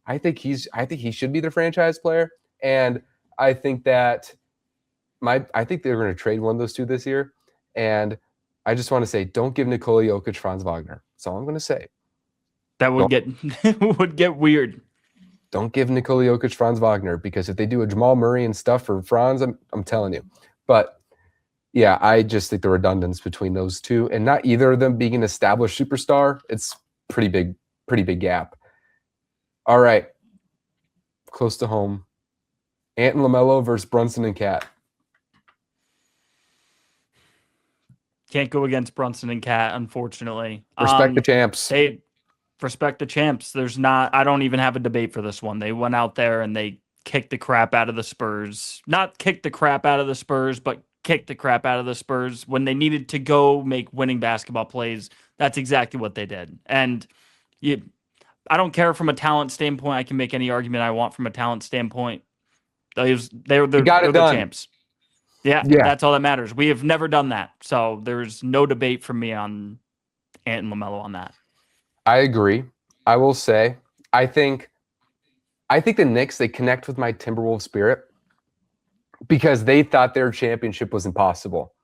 I think he should be the franchise player. And I think that I think they're going to trade one of those 2 this year. And I just want to say, don't give Nikola Jokic Franz Wagner. That's all I'm going to say. That would get weird. Don't give Nikola Jokic Franz Wagner because if they do a Jamal Murray and stuff for Franz, I'm telling you. But yeah, I just think the redundance between those 2 and not either of them being an established superstar, it's pretty big gap. All right. Close to home. Ant and LaMelo versus Brunson and KAT. Can't go against Brunson and KAT, unfortunately. Respect the champs. They respect the champs. I don't even have a debate for this one. They went out there and they kicked the crap out of the Spurs. Not kicked the crap out of the Spurs, but kicked the crap out of the Spurs when they needed to go make winning basketball plays. That's exactly what they did. And I don't care from a talent standpoint. I can make any argument I want from a talent standpoint. They're the champs. Yeah, Yeah, that's all that matters. We have never done that. So there's no debate from me on Ant and LaMelo on that. I agree. I will say, I think the Knicks, they connect with my Timberwolves spirit because they thought their championship was impossible.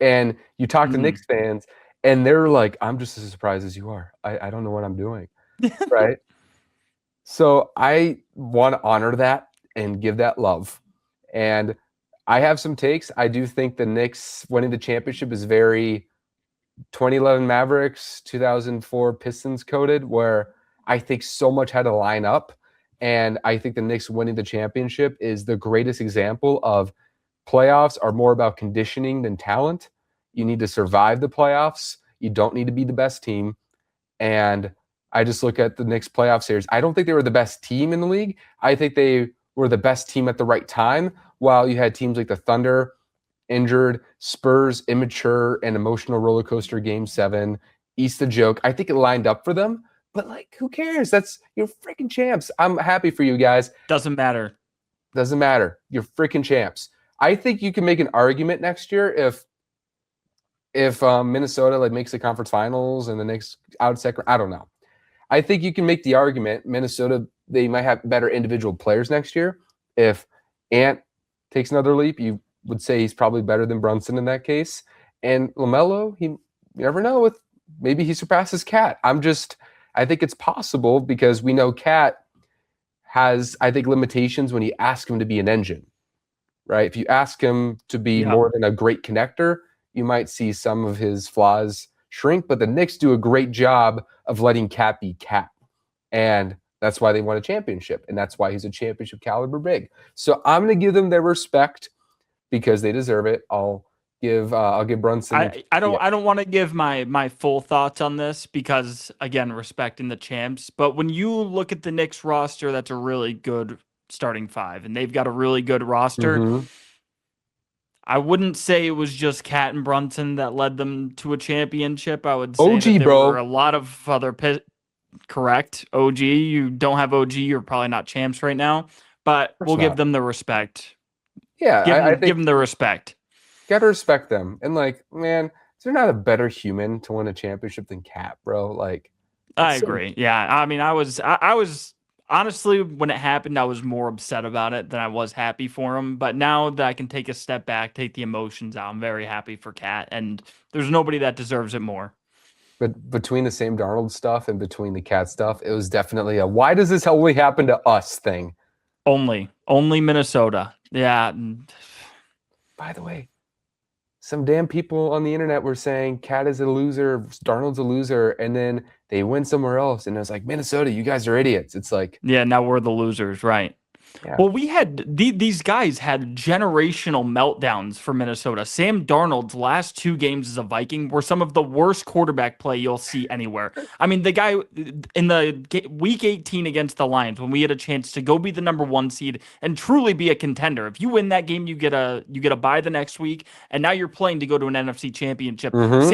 And you talk to Knicks fans, and they're like, I'm just as surprised as you are. I don't know what I'm doing. Right? So I want to honor that and give that love. And I have some takes. I do think the Knicks winning the championship is very 2011 Mavericks, 2004 Pistons coded, where I think so much had to line up. And I think the Knicks winning the championship is the greatest example of playoffs are more about conditioning than talent. You need to survive the playoffs. You don't need to be the best team. And I just look at the Knicks playoff series. I don't think they were the best team in the league. I think they were the best team at the right time, while you had teams like the Thunder, injured, Spurs, immature, and emotional roller coaster game 7, East the joke. I think it lined up for them, but like, who cares? You're freaking champs. I'm happy for you guys. Doesn't matter. Doesn't matter. You're freaking champs. I think you can make an argument next year if Minnesota like makes the conference finals and the Knicks out second. I don't know. I think you can make the argument Minnesota, they might have better individual players next year. If Ant takes another leap, you would say he's probably better than Brunson in that case. And LaMelo, you never know, maybe he surpasses KAT. I think it's possible because we know KAT has, I think, limitations when you ask him to be an engine, right? If you ask him to be more than a great connector, you might see some of his flaws shrink, but the Knicks do a great job of letting KAT be KAT. And that's why they won a championship. And that's why he's a championship caliber big. So I'm going to give them their respect because they deserve it. I'll give Brunson. I don't want to give my full thoughts on this because, again, respecting the champs. But when you look at the Knicks roster, that's a really good starting 5, and they've got a really good roster. Mm-hmm. I wouldn't say it was just KAT and Brunson that led them to a championship. I would say OG, that there bro. were a lot of other correct. OG, you don't have OG, you're probably not champs right now. But we'll give them the respect. Yeah, I think give them the respect. Gotta respect them. And like, man, is there not a better human to win a championship than KAT, bro? Like, I agree. Yeah, I mean, I was honestly, when it happened, I was more upset about it than I was happy for him. But now that I can take a step back, take the emotions out, I'm very happy for KAT, and there's nobody that deserves it more. But between the Sam Darnold stuff and between the KAT stuff, it was definitely a why does this only happen to us thing. Only Minnesota. Yeah. By the way, some damn people on the internet were saying KAT is a loser, Darnold's a loser, and then they went somewhere else, and it was like, Minnesota, you guys are idiots. It's like, yeah, now we're the losers, right? Yeah. Well, we had these guys had generational meltdowns for Minnesota. Sam Darnold's last 2 games as a Viking were some of the worst quarterback play you'll see anywhere. I mean, the guy in the week 18 against the Lions, when we had a chance to go be the number 1 seed and truly be a contender. If you win that game, you get a bye the next week, and now you're playing to go to an NFC championship. Mm-hmm.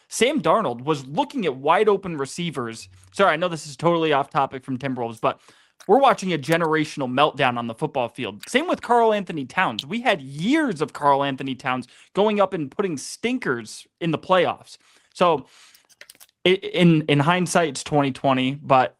Sam Darnold was looking at wide open receivers. Sorry, I know this is totally off topic from Timberwolves, but we're watching a generational meltdown on the football field. Same with Karl-Anthony Towns. We had years of Karl-Anthony Towns going up and putting stinkers in the playoffs. So in hindsight, it's 2020, but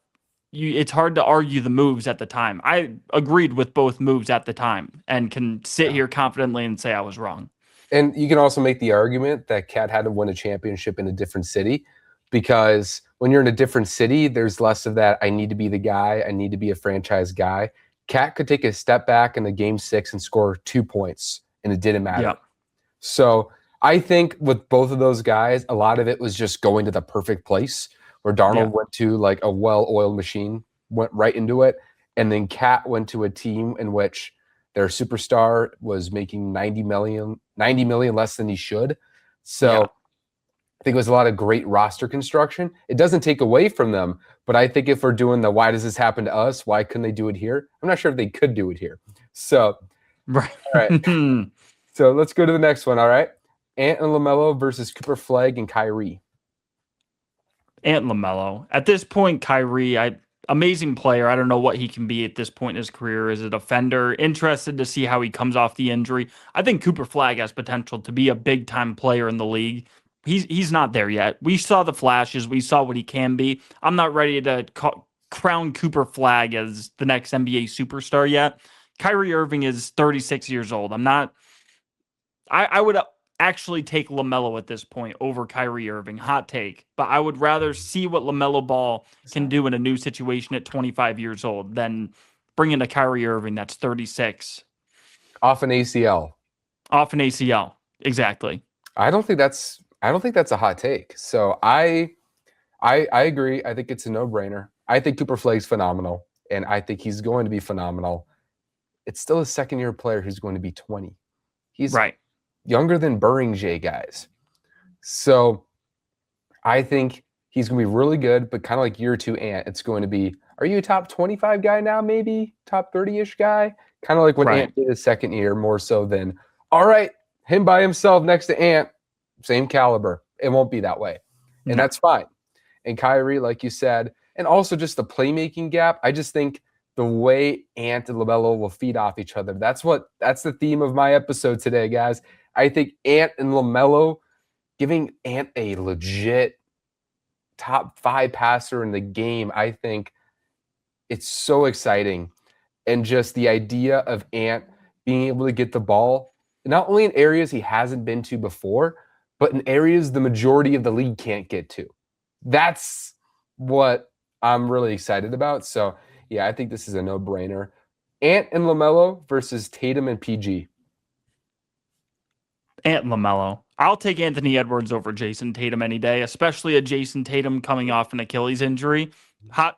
it's hard to argue the moves at the time. I agreed with both moves at the time and can sit here confidently and say I was wrong. And you can also make the argument that KAT had to win a championship in a different city, because when you're in a different city, there's less of that, I need to be the guy, I need to be a franchise guy. KAT could take a step back in the game 6 and score 2 points, and it didn't matter. Yep. So I think with both of those guys, a lot of it was just going to the perfect place, where Darnold went to like a well-oiled machine, went right into it, and then KAT went to a team in which their superstar was making $90 million less than he should. So I think it was a lot of great roster construction. It doesn't take away from them, but I think if we're doing the why does this happen to us, why couldn't they do it here? I'm not sure if they could do it here. So, right. All right. So let's go to the next one, all right? Ant and LaMelo versus Cooper, Flagg, and Kyrie. Ant and LaMelo. At this point, Kyrie, amazing player. I don't know what he can be at this point in his career as a defender. Interested to see how he comes off the injury. I think Cooper Flagg has potential to be a big time player in the league. He's not there yet. We saw the flashes. We saw what he can be. I'm not ready to crown Cooper Flagg as the next NBA superstar yet. Kyrie Irving is 36 years old. I would actually take LaMelo at this point over Kyrie Irving. Hot take. But I would rather see what LaMelo Ball can do in a new situation at 25 years old than bring in a Kyrie Irving that's 36. Off an ACL. Off an ACL. Exactly. I don't think that's a hot take. So I agree. I think it's a no-brainer. I think Cooper Flagg's phenomenal, and I think he's going to be phenomenal. It's still a second-year player who's going to be 20. He's right. Younger than Beringer, guys. So I think he's going to be really good, but kind of like year two Ant, it's going to be, are you a top 25 guy now, maybe? Top 30-ish guy? Kind of like when Ant did his second year, more so than, all right, him by himself next to Ant, same caliber. It won't be that way. And that's fine. And Kyrie, like you said, and also just the playmaking gap, I just think the way Ant and LaMelo will feed off each other. That's the theme of my episode today, guys. I think Ant and LaMelo, giving Ant a legit top 5 passer in the game, I think it's so exciting. And just the idea of Ant being able to get the ball, not only in areas he hasn't been to before, but in areas the majority of the league can't get to. That's what I'm really excited about. So, yeah, I think this is a no-brainer. Ant and LaMelo versus Tatum and PG. Ant and LaMelo. I'll take Anthony Edwards over Jason Tatum any day, especially a Jason Tatum coming off an Achilles injury. Hot,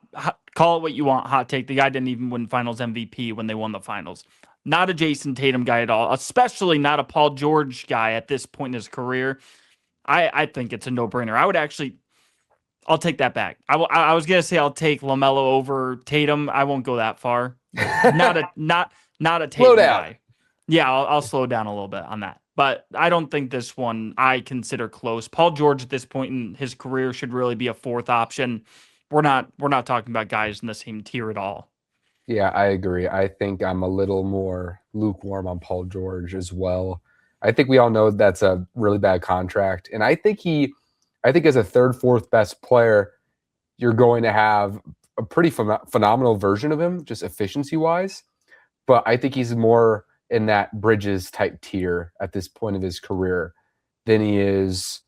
call it what you want, hot take. The guy didn't even win finals MVP when they won the finals. Not a Jason Tatum guy at all, especially not a Paul George guy at this point in his career. I think it's a no-brainer. I'll take that back. I was gonna say I'll take LaMelo over Tatum. I won't go that far. Not a Tatum guy. Yeah, I'll slow down a little bit on that. But I don't think this one I consider close. Paul George at this point in his career should really be a fourth option. We're not talking about guys in the same tier at all. Yeah, I agree. I think I'm a little more lukewarm on Paul George as well. I think we all know that's a really bad contract. And I think as a third, fourth best player, you're going to have a pretty phenomenal version of him, just efficiency-wise. But I think he's more in that Bridges type tier at this point of his career than he's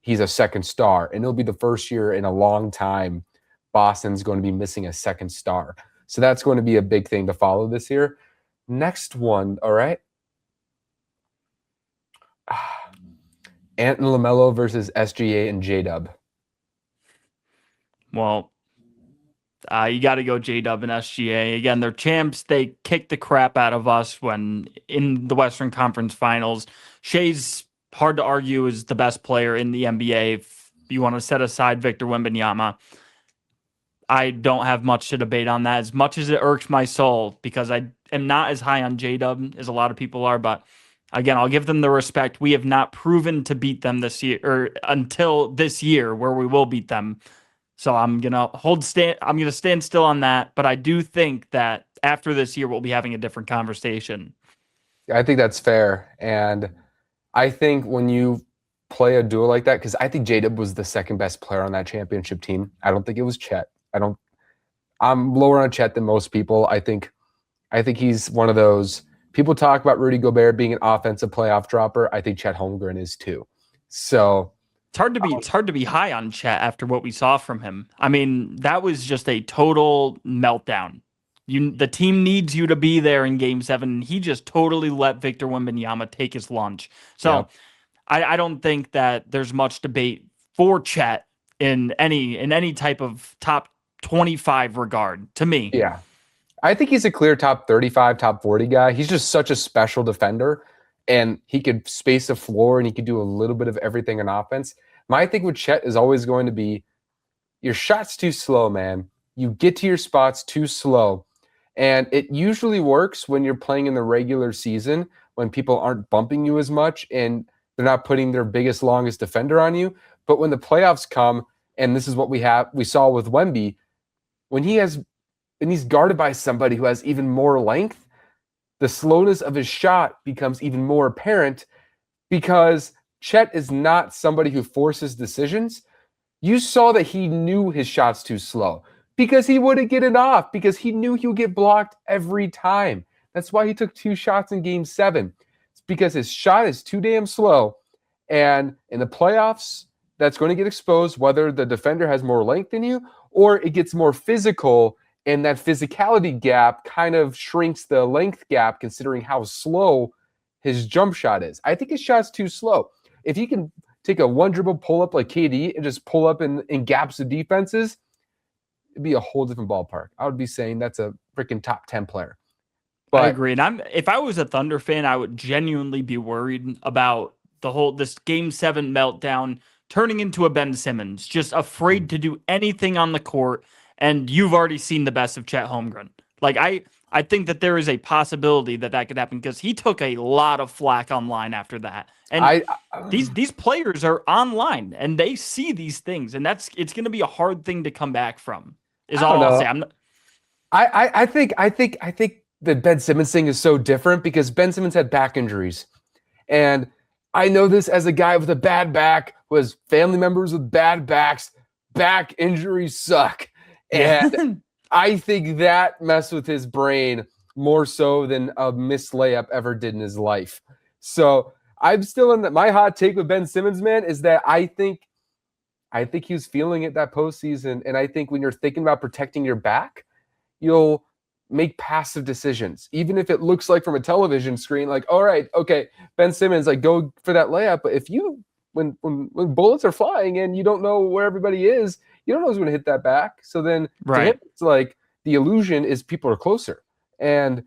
a second star. And it'll be the first year in a long time Boston's going to be missing a second star. So that's going to be a big thing to follow this year. Next one, all right. Ant and LaMelo versus SGA and J-Dub. Well, you got to go J-Dub and SGA. Again, they're champs. They kicked the crap out of us when in the Western Conference Finals. Shea's, hard to argue, is the best player in the NBA. If you want to set aside Victor Wembanyama, I don't have much to debate on that, as much as it irks my soul, because I am not as high on J-Dub as a lot of people are. But again, I'll give them the respect. We have not proven to beat them this year, or until this year, where we will beat them. So I'm gonna stand still on that. But I do think that after this year, we'll be having a different conversation. I think that's fair, and I think when you play a duo like that, because I think J-Dub was the second best player on that championship team. I don't think it was Chet. I'm lower on Chet than most people. I think he's one of those people talk about Rudy Gobert being an offensive playoff dropper. I think Chet Holmgren is too. So it's hard to be high on Chet after what we saw from him. I mean, that was just a total meltdown. The team needs you to be there in Game 7. He just totally let Victor Wembanyama take his lunch. So yeah. I don't think that there's much debate for Chet in any type of top 25 regard to me. Yeah. I think he's a clear top 35, top 40 guy. He's just such a special defender, and he could space the floor, and he could do a little bit of everything in offense. My thing with Chet is always going to be your shot's too slow, man. You get to your spots too slow. And it usually works when you're playing in the regular season, when people aren't bumping you as much and they're not putting their biggest, longest defender on you. But when the playoffs come, and this is what we saw with Wemby, when he's guarded by somebody who has even more length, the slowness of his shot becomes even more apparent because Chet is not somebody who forces decisions. You saw that he knew his shot's too slow because he wouldn't get it off because he knew he would get blocked every time. That's why he took 2 shots in Game 7. It's because his shot is too damn slow. And in the playoffs, that's going to get exposed whether the defender has more length than you or it gets more physical, and that physicality gap kind of shrinks the length gap considering how slow his jump shot is. I think his shot's too slow. If he can take a one dribble pull up like KD and just pull up in gaps of defenses, it'd be a whole different ballpark. I would be saying that's a freaking top 10 player. But I agree. And if I was a Thunder fan, I would genuinely be worried about this Game 7 meltdown turning into a Ben Simmons, just afraid to do anything on the court. And you've already seen the best of Chet Holmgren. Like, I think that there is a possibility that could happen because he took a lot of flack online after that. And these players are online and they see these things, and it's going to be a hard thing to come back from. Is all I'll say. I think the Ben Simmons thing is so different because Ben Simmons had back injuries, and I know this as a guy with a bad back who has family members with bad backs. Back injuries suck, and I think that messed with his brain more so than a missed layup ever did in his life. So I'm still in that. My hot take with Ben Simmons, man, is that I think he was feeling it that postseason, and I think when you're thinking about protecting your back, you'll make passive decisions, even if it looks like from a television screen, like, all right, okay, Ben Simmons, like, go for that layup. But if you, when bullets are flying and you don't know where everybody is, you don't know who's going to hit that back. So then to him, it's like the illusion is people are closer. And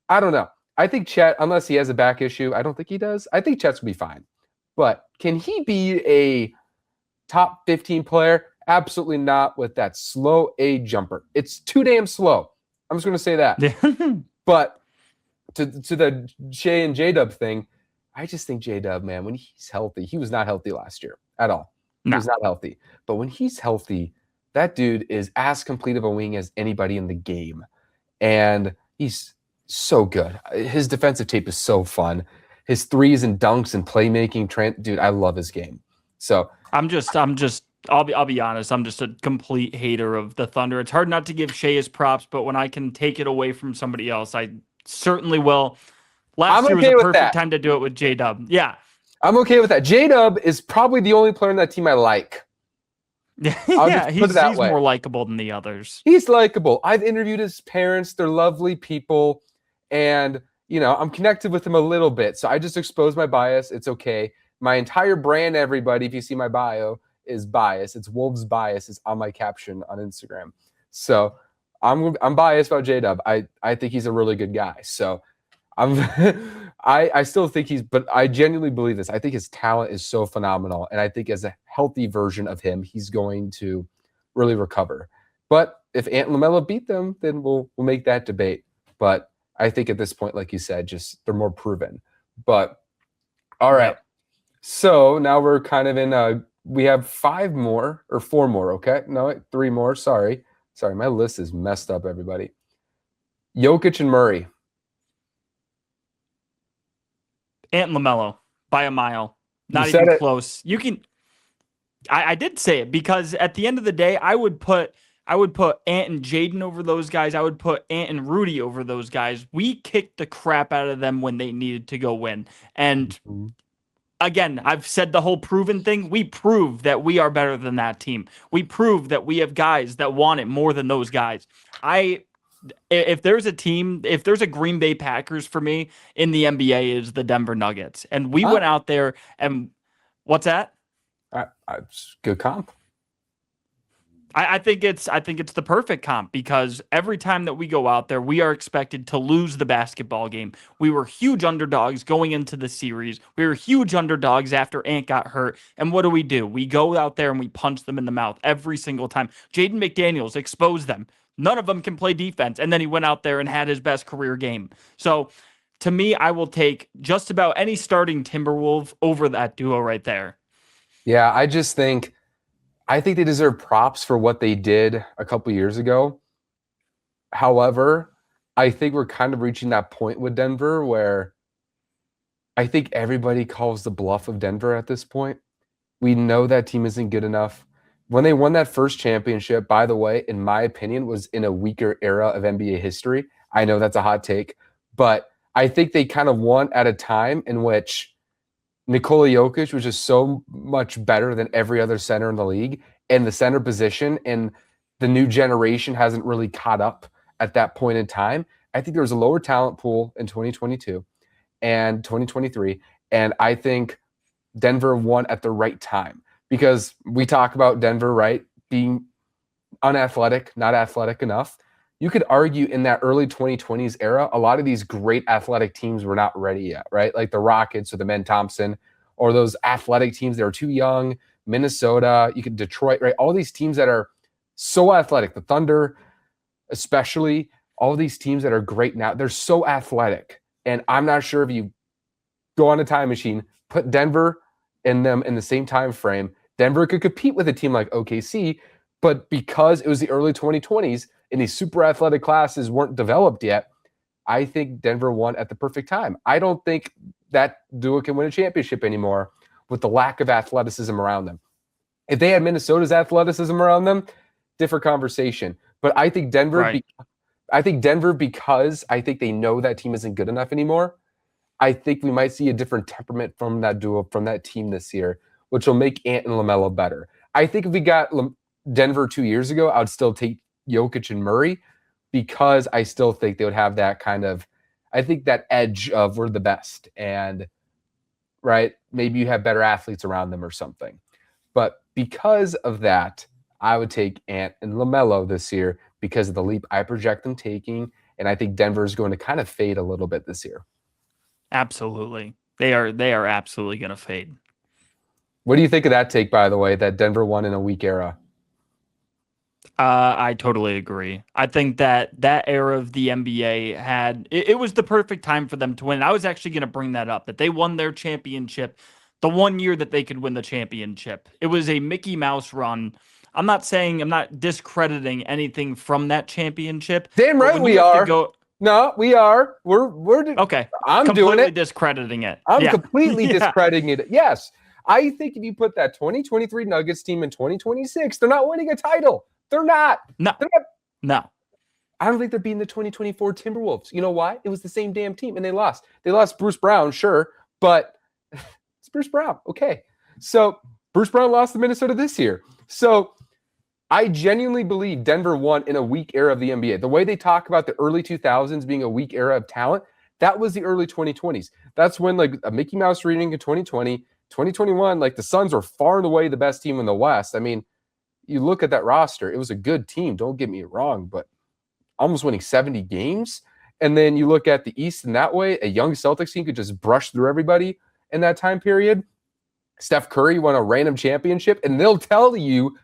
I don't know. I think Chet, unless he has a back issue, I don't think he does. I think Chet's going to be fine. But can he be a top 15 player? Absolutely not with that slow A jumper. It's too damn slow. I'm just going to say that. But to the Shea and J-Dub thing, I just think J-Dub, man, when he's healthy, he was not healthy last year at all. No. He was not healthy. But when he's healthy, that dude is as complete of a wing as anybody in the game. And he's so good. His defensive tape is so fun. His threes and dunks and playmaking, dude, I love his game. So I'll be honest. I'm just a complete hater of the Thunder. It's hard not to give Shea his props, but when I can take it away from somebody else, I certainly will. Last year was a perfect time to do it with J-Dub. Yeah. I'm okay with that. J-Dub is probably the only player in that team I like. Yeah, he's more likable than the others. He's likable. I've interviewed his parents. They're lovely people. And, I'm connected with him a little bit. So I just exposed my bias. It's okay. My entire brand, everybody, if you see my bio, is bias. It's Wolves bias. It's on my caption on Instagram. So I'm biased about J-Dub. I think he's a really good guy. So I still think but I genuinely believe this. I think his talent is so phenomenal. And I think as a healthy version of him, he's going to really recover. But if Ant and LaMelo beat them, then we'll make that debate. But I think at this point, like you said, just they're more proven. But all right. Yep. So now we're kind of we have 5 more or 4 more. Okay. No, 3 more. Sorry. My list is messed up, everybody. Jokic and Murray. Ant and LaMelo by a mile. Not even close. You can. I did say it because at the end of the day, I would put Ant and Jaden over those guys. I would put Ant and Rudy over those guys. We kicked the crap out of them when they needed to go win. And again, I've said the whole proven thing. We prove that we are better than that team. We prove that we have guys that want it more than those guys. If there's a Green Bay Packers for me in the NBA, is the Denver Nuggets. And we went out there and what's that? Good comp. I think it's the perfect comp because every time that we go out there, we are expected to lose the basketball game. We were huge underdogs going into the series. We were huge underdogs after Ant got hurt. And what do? We go out there and we punch them in the mouth every single time. Jaden McDaniels exposed them. None of them can play defense. And then he went out there and had his best career game. So to me, I will take just about any starting Timberwolf over that duo right there. Yeah, I think they deserve props for what they did a couple years ago. However, I think we're kind of reaching that point with Denver where I think everybody calls the bluff of Denver at this point. We know that team isn't good enough. When they won that first championship, by the way, in my opinion, was in a weaker era of NBA history. I know that's a hot take, but I think they kind of won at a time in which Nikola Jokic was just so much better than every other center in the league, and the center position and the new generation hasn't really caught up at that point in time. I think there was a lower talent pool in 2022 and 2023, and I think Denver won at the right time because we talk about Denver, right, being unathletic, not athletic enough. You could argue in that early 2020s era, a lot of these great athletic teams were not ready yet, right? Like the Rockets or the Men Thompson or those athletic teams that are too young, Minnesota, you could Detroit, right? All these teams that are so athletic, the Thunder especially, all these teams that are great now, they're so athletic. And I'm not sure if you go on a time machine, put Denver in them in the same time frame, Denver could compete with a team like OKC, but because it was the early 2020s and these super athletic classes weren't developed yet, I think Denver won at the perfect time. I don't think that duo can win a championship anymore with the lack of athleticism around them. If they had Minnesota's athleticism around them, different conversation. But I think Denver, Right. because I think they know that team isn't good enough anymore. I think we might see a different temperament from that duo, from that team this year, which will make Ant and LaMelo better. I think if we got Denver 2 years ago, I would still take Jokic and Murray because I still think they would have that kind of, I think that edge of we're the best and, right, maybe you have better athletes around them or something. But because of that, I would take Ant and LaMelo this year because of the leap I project them taking, and I think Denver is going to kind of fade a little bit this year. Absolutely. They are absolutely going to fade. What do you think of that take, by the way, that Denver won in a weak era? I totally agree. I think that era of the NBA it was the perfect time for them to win. I was actually going to bring that up, that they won their championship the one year that they could win the championship. It was a Mickey Mouse run. I'm not discrediting anything from that championship. Damn right we are. No, we are. We're okay. I'm completely doing it. Discrediting it. I'm completely discrediting it. Yes. I think if you put that 2023 Nuggets team in 2026, they're not winning a title. They're not. No. No. I don't think they're beating the 2024 Timberwolves. You know why? It was the same damn team, and they lost. They lost Bruce Brown, sure, but it's Bruce Brown. Okay. So Bruce Brown lost to Minnesota this year. So I genuinely believe Denver won in a weak era of the NBA. The way they talk about the early 2000s being a weak era of talent, that was the early 2020s. That's when like a Mickey Mouse reading in 2020, 2021, like the Suns were far and away the best team in the West. I mean, you look at that roster, it was a good team. Don't get me wrong, but almost winning 70 games. And then you look at the East in that way, a young Celtics team could just brush through everybody in that time period. Steph Curry won a random championship, and they'll tell you,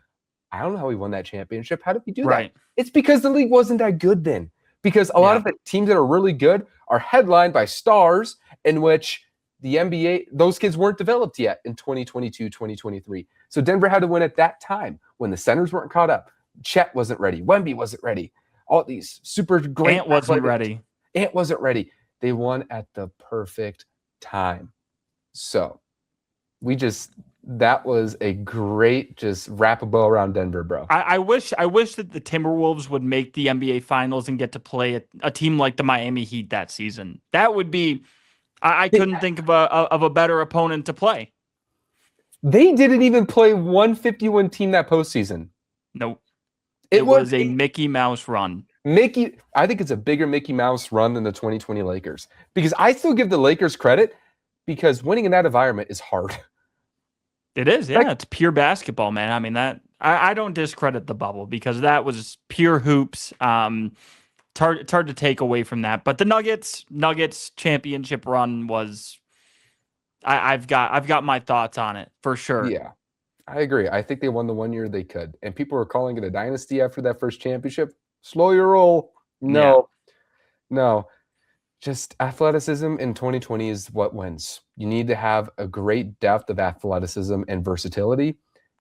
I don't know how he won that championship. How did he do that? It's because the league wasn't that good then. Because a lot of the teams that are really good are headlined by stars in which the NBA, those kids weren't developed yet in 2022, 2023. So Denver had to win at that time when the centers weren't caught up. Chet wasn't ready. Wemby wasn't ready. All these super great. Ant wasn't ready. Ant wasn't ready. They won at the perfect time. So that was a great just wrap a bow around Denver, bro. I wish that the Timberwolves would make the NBA Finals and get to play a team like the Miami Heat that season. That would be. I couldn't think of a better opponent to play. They didn't even play 151 team that postseason. Nope. It was a Mickey Mouse run. I think it's a bigger Mickey Mouse run than the 2020 Lakers. Because I still give the Lakers credit because winning in that environment is hard. It is, yeah. It's pure basketball, man. I mean, I don't discredit the bubble because that was pure hoops. It's hard to take away from that. But the Nuggets championship run was I've got my thoughts on it for sure. Yeah. I agree. I think they won the 1 year they could. And people were calling it a dynasty after that first championship. Slow your roll. No. Just athleticism in 2020 is what wins. You need to have a great depth of athleticism and versatility.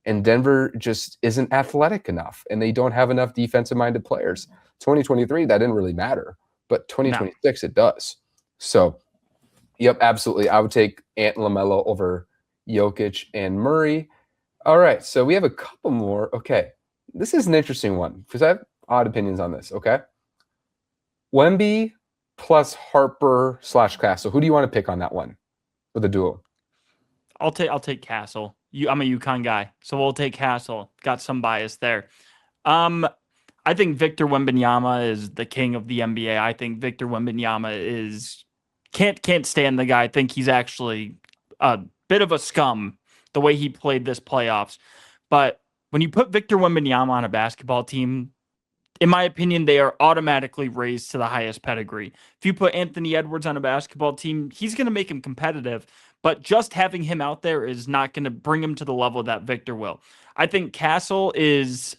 and Denver just isn't athletic enough, and they don't have enough defensive-minded players. 2023, that didn't really matter, but 2026, it does. So, yep, absolutely. I would take Ant and LaMelo over Jokic and Murray. All right, so we have a couple more. Okay, this is an interesting one because I have odd opinions on this, okay? Wemby plus Harper / Castle. Who do you want to pick on that one for the duo? I'll take Castle. I'm a UConn guy, so we'll take Castle. Got some bias there. I think Victor Wembanyama is the king of the NBA. I think Victor Wembanyama can't stand the guy. I think he's actually a bit of a scum the way he played this playoffs. But when you put Victor Wembanyama on a basketball team, in my opinion, they are automatically raised to the highest pedigree. If you put Anthony Edwards on a basketball team, he's going to make him competitive, but just having him out there is not going to bring him to the level that Victor will. I think Castle he's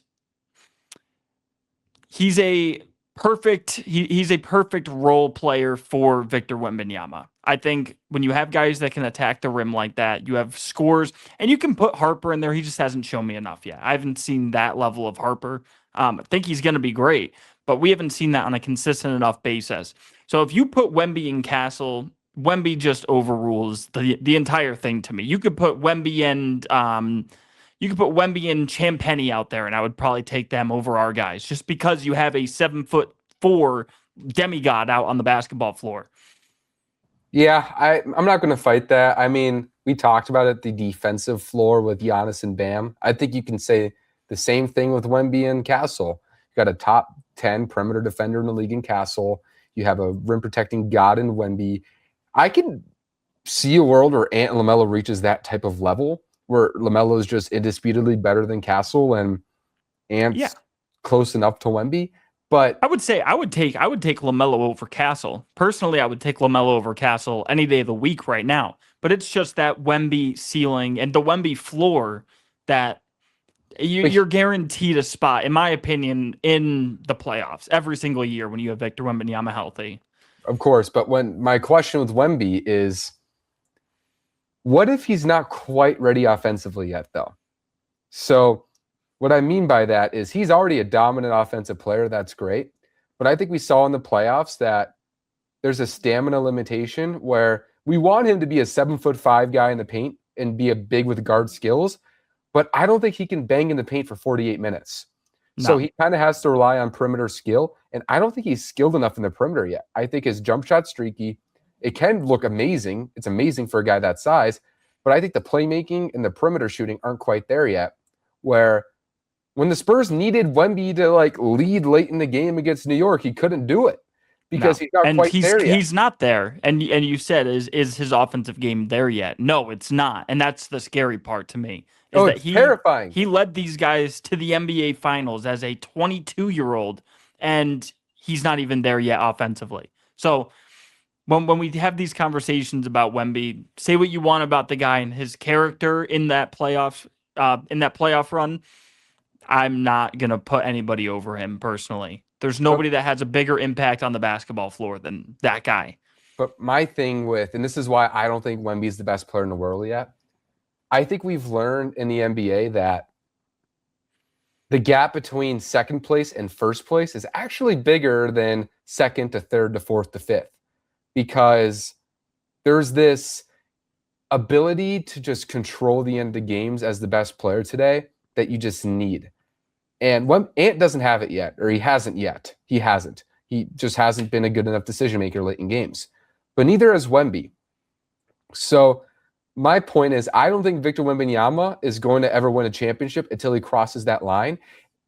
a perfect role player for Victor Wembanyama. I think when you have guys that can attack the rim like that, you have scores, and you can put Harper in there. He just hasn't shown me enough yet. I haven't seen that level of Harper. I think he's going to be great, but we haven't seen that on a consistent enough basis. So if you put Wemby and Castle, Wemby just overrules the entire thing to me. You could put Wemby and Champagnie out there, and I would probably take them over our guys just because you have a 7'4" demigod out on the basketball floor. Yeah, I'm not going to fight that. I mean, we talked about it, the defensive floor with Giannis and Bam. I think you can say the same thing with Wemby and Castle. You got a top 10 perimeter defender in the league in Castle. You have a rim protecting god in Wemby. I can see a world where Ant and LaMelo reaches that type of level, where LaMelo is just indisputably better than Castle and Ant's close enough to Wemby. But I would take LaMelo over Castle. Personally, I would take LaMelo over Castle any day of the week right now. But it's just that Wemby ceiling and the Wemby floor that you're guaranteed a spot, in my opinion, in the playoffs every single year when you have Victor Wembanyama healthy. Of course, but when my question with Wemby is, what if he's not quite ready offensively yet, though? So what I mean by that is he's already a dominant offensive player. That's great. But I think we saw in the playoffs that there's a stamina limitation where we want him to be a 7'5" guy in the paint and be a big with guard skills. But I don't think he can bang in the paint for 48 minutes. No. So he kind of has to rely on perimeter skill. And I don't think he's skilled enough in the perimeter yet. I think his jump shot's streaky. It can look amazing. It's amazing for a guy that size. But I think the playmaking and the perimeter shooting aren't quite there yet. Where when the Spurs needed Wemby to lead late in the game against New York, he couldn't do it because he's not quite there yet. He's not there. And you said, is his offensive game there yet? No, it's not. And that's the scary part to me. It's terrifying. He led these guys to the NBA Finals as a 22-year-old, and he's not even there yet offensively. So when we have these conversations about Wemby, say what you want about the guy and his character in that playoff run, I'm not gonna put anybody over him personally. There's nobody that has a bigger impact on the basketball floor than that guy. But my thing and this is why I don't think Wemby's the best player in the world yet. I think we've learned in the NBA that the gap between second place and first place is actually bigger than second to third to fourth to fifth, because there's this ability to just control the end of games as the best player today that you just need. And Ant doesn't have it yet, or he hasn't yet. He hasn't. He just hasn't been a good enough decision maker late in games. But neither has Wemby. So my point is, I don't think Victor Wembanyama is going to ever win a championship until he crosses that line.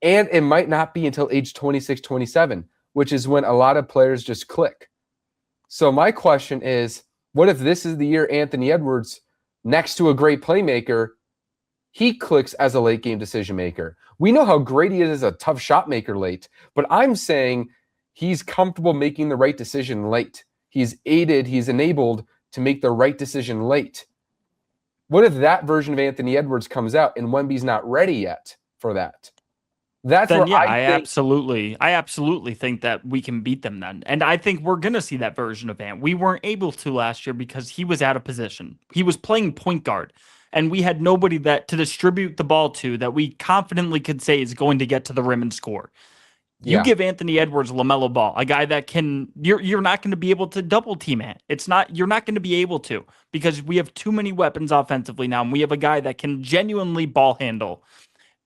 And it might not be until age 26, 27, which is when a lot of players just click. So my question is, what if this is the year Anthony Edwards, next to a great playmaker, he clicks as a late game decision maker? We know how great he is as a tough shot maker late, but I'm saying he's comfortable making the right decision late. He's enabled to make the right decision late. What if that version of Anthony Edwards comes out and Wemby's not ready yet for that? I absolutely think that we can beat them then. And I think we're going to see that version of Ant. We weren't able to last year because he was out of position. He was playing point guard. and we had nobody that to distribute the ball to that we confidently could say is going to get to the rim and score. You give Anthony Edwards/LaMelo Ball, a guy that you're not going to be able to double team it. You're not going to be able to, because we have too many weapons offensively now, and we have a guy that can genuinely ball handle.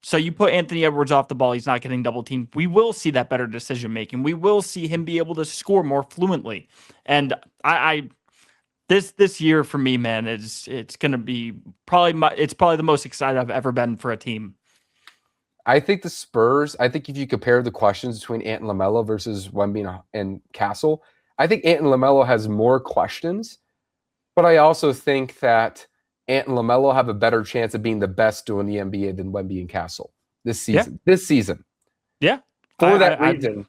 So you put Anthony Edwards off the ball, he's not getting double teamed. We will see that better decision making. We will see him be able to score more fluently. And this year for me, man, it's going to be probably the most excited I've ever been for a team. I think the Spurs, if you compare the questions between Ant and LaMelo versus Wemby and Castle, I think Ant and LaMelo has more questions, but I also think that Ant and LaMelo have a better chance of being the best duo in the NBA than Wemby and Castle this season. Yeah. For that reason,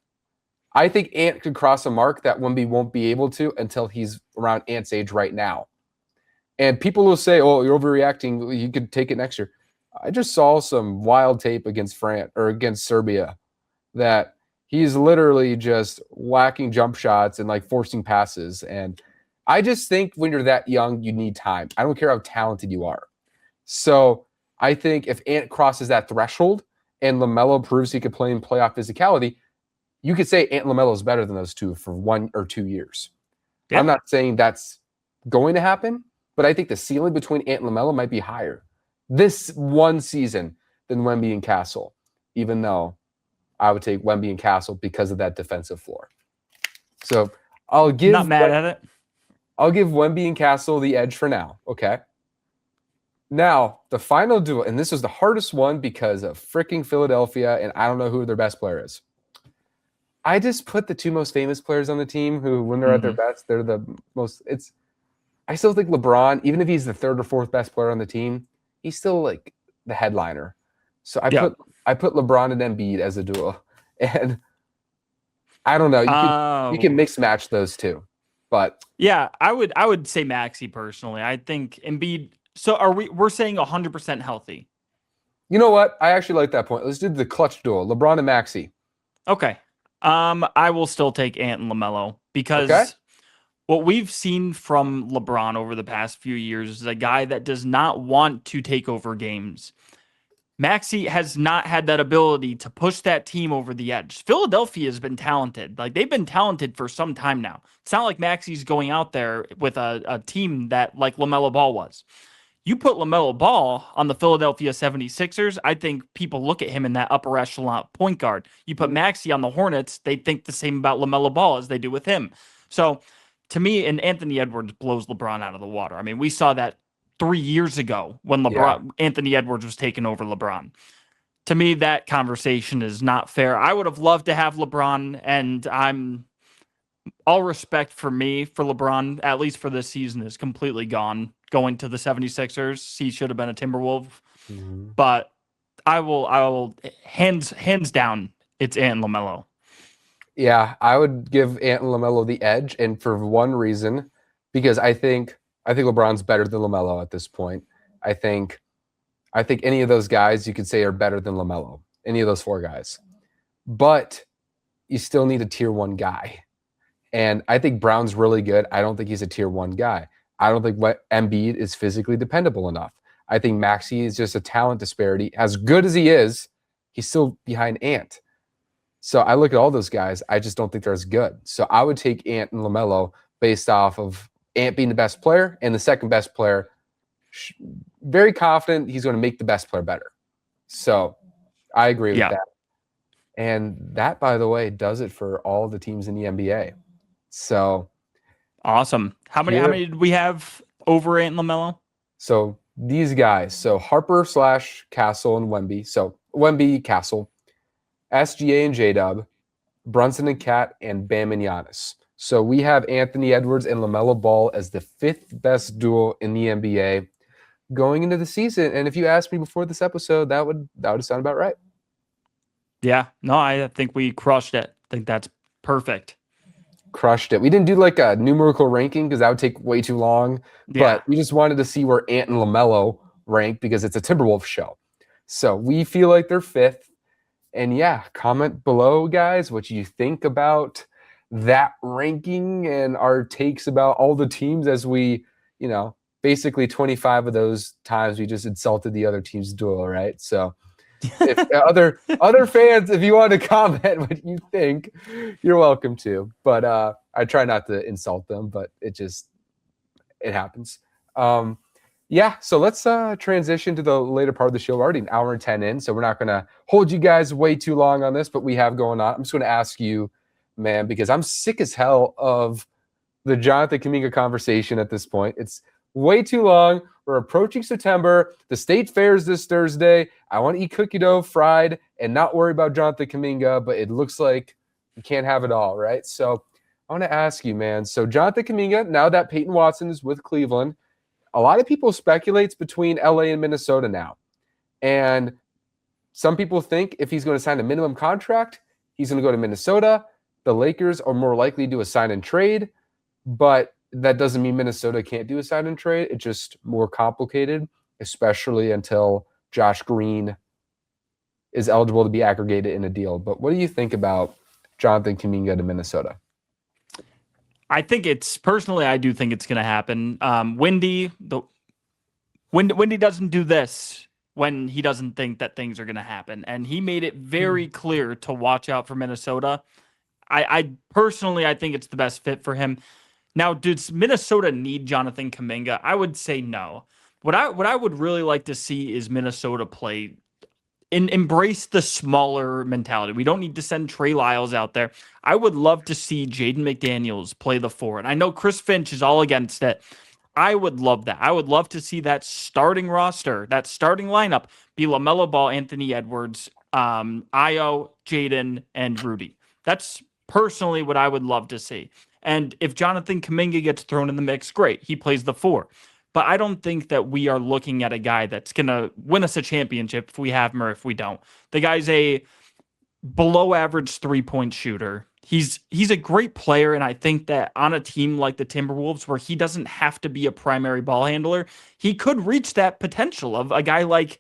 I think Ant could cross a mark that Wemby won't be able to until he's around Ant's age right now. And people will say, oh, you're overreacting. You could take it next year. I just saw some wild tape against against Serbia that he's literally just whacking jump shots and like forcing passes. And I just think when you're that young, you need time. I don't care how talented you are. So I think if Ant crosses that threshold and LaMelo proves he could play in playoff physicality, you could say Ant and LaMelo is better than those two for 1 or 2 years. Yeah. I'm not saying that's going to happen, but I think the ceiling between Ant and LaMelo might be higher this one season than Wemby and Castle, even though I would take Wemby and Castle because of that defensive floor. So I'll give not mad at it. I'll give Wemby and Castle the edge for now. Okay. Now, the final duel, and this was the hardest one because of freaking Philadelphia, and I don't know who their best player is. I just put the two most famous players on the team who, when they're at their best, they're the most. I still think LeBron, even if he's the third or fourth best player on the team, he's still like the headliner. So I put LeBron and Embiid as a duo, and I don't know. You can mix match those two, but yeah, I would say Maxey personally. I think Embiid. So we're saying 100% healthy. You know what? I actually like that point. Let's do the clutch duo, LeBron and Maxey. Okay. I will still take Ant and LaMelo because what we've seen from LeBron over the past few years is a guy that does not want to take over games. Maxey has not had that ability to push that team over the edge. Philadelphia has been talented. Like, they've been talented for some time now. It's not like Maxey's going out there with a team that like LaMelo Ball was. You put LaMelo Ball on the Philadelphia 76ers, I think people look at him in that upper echelon point guard. You put Maxey on the Hornets, they think the same about LaMelo Ball as they do with him. So, to me, and Anthony Edwards blows LeBron out of the water. I mean, we saw that 3 years ago when Anthony Edwards was taking over LeBron. To me, that conversation is not fair. I would have loved to have LeBron, and I'm all respect for me for LeBron, at least for this season, is completely gone. Going to the 76ers, he should have been a Timberwolf. But I will hands down, it's Ant and LaMelo. Yeah, I would give Ant and LaMelo the edge, and for one reason, because I think LeBron's better than LaMelo at this point. I think any of those guys you could say are better than LaMelo, any of those four guys. But you still need a tier 1 guy. And I think Brown's really good. I don't think he's a tier 1 guy. I don't think Embiid is physically dependable enough. I think Maxey is just a talent disparity. As good as he is, he's still behind Ant. So I look at all those guys. I just don't think they're as good. So I would take Ant and LaMelo based off of Ant being the best player and the second best player. Very confident he's going to make the best player better. So I agree with that. And that, by the way, does it for all the teams in the NBA. So awesome. How many did we have over Ant and LaMelo? So these guys. So Harper / Castle and Wemby. So Wemby, Castle, SGA and J-Dub, Brunson and KAT, and Bam and Giannis. So we have Anthony Edwards and LaMelo Ball as the 5th best duo in the NBA going into the season. And if you asked me before this episode, that would sound about right. Yeah. No, I think we crushed it. I think that's perfect. Crushed it. We didn't do like a numerical ranking because that would take way too long. Yeah. But we just wanted to see where Ant and LaMelo rank because it's a Timberwolves show. So we feel like they're 5th. And yeah, comment below, guys, what you think about that ranking and our takes about all the teams as we, basically 25 of those times we just insulted the other team's duel, right? So if other fans, if you want to comment what you think, you're welcome to. But I try not to insult them, but it happens. Yeah, so let's transition to the later part of the show. We're already an hour and 10 in, so we're not going to hold you guys way too long on this, but we have going on. I'm just going to ask you, man, because I'm sick as hell of the Jonathan Kuminga conversation at this point. It's way too long. We're approaching September. The state fair is this Thursday. I want to eat cookie dough fried and not worry about Jonathan Kuminga, but it looks like you can't have it all, right? So I want to ask you, man. So Jonathan Kuminga, now that Peyton Watson is with Cleveland, a lot of people speculates between LA and Minnesota now. And some people think if he's going to sign a minimum contract, he's going to go to Minnesota. The Lakers are more likely to do a sign and trade, but that doesn't mean Minnesota can't do a sign and trade. It's just more complicated, especially until Josh Green is eligible to be aggregated in a deal. But what do you think about Jonathan Kuminga to Minnesota? I do think it's going to happen. Wendy doesn't do this when he doesn't think that things are going to happen. And he made it very clear to watch out for Minnesota. I personally think it's the best fit for him. Now, does Minnesota need Jonathan Kuminga? I would say no. What I would really like to see is Minnesota play embrace the smaller mentality. We don't need to send Trey Lyles out there. I would love to see Jaden McDaniels play the 4. And I know Chris Finch is all against it. I would love that. I would love to see that starting roster, that starting lineup be LaMelo Ball, Anthony Edwards, Io, Jaden, and Rudy. That's personally what I would love to see. And if Jonathan Kuminga gets thrown in the mix, great. He plays the 4. But I don't think that we are looking at a guy that's going to win us a championship if we have him or if we don't. The guy's a below average 3-point shooter. He's a great player, and I think that on a team like the Timberwolves where he doesn't have to be a primary ball handler, he could reach that potential of a guy like,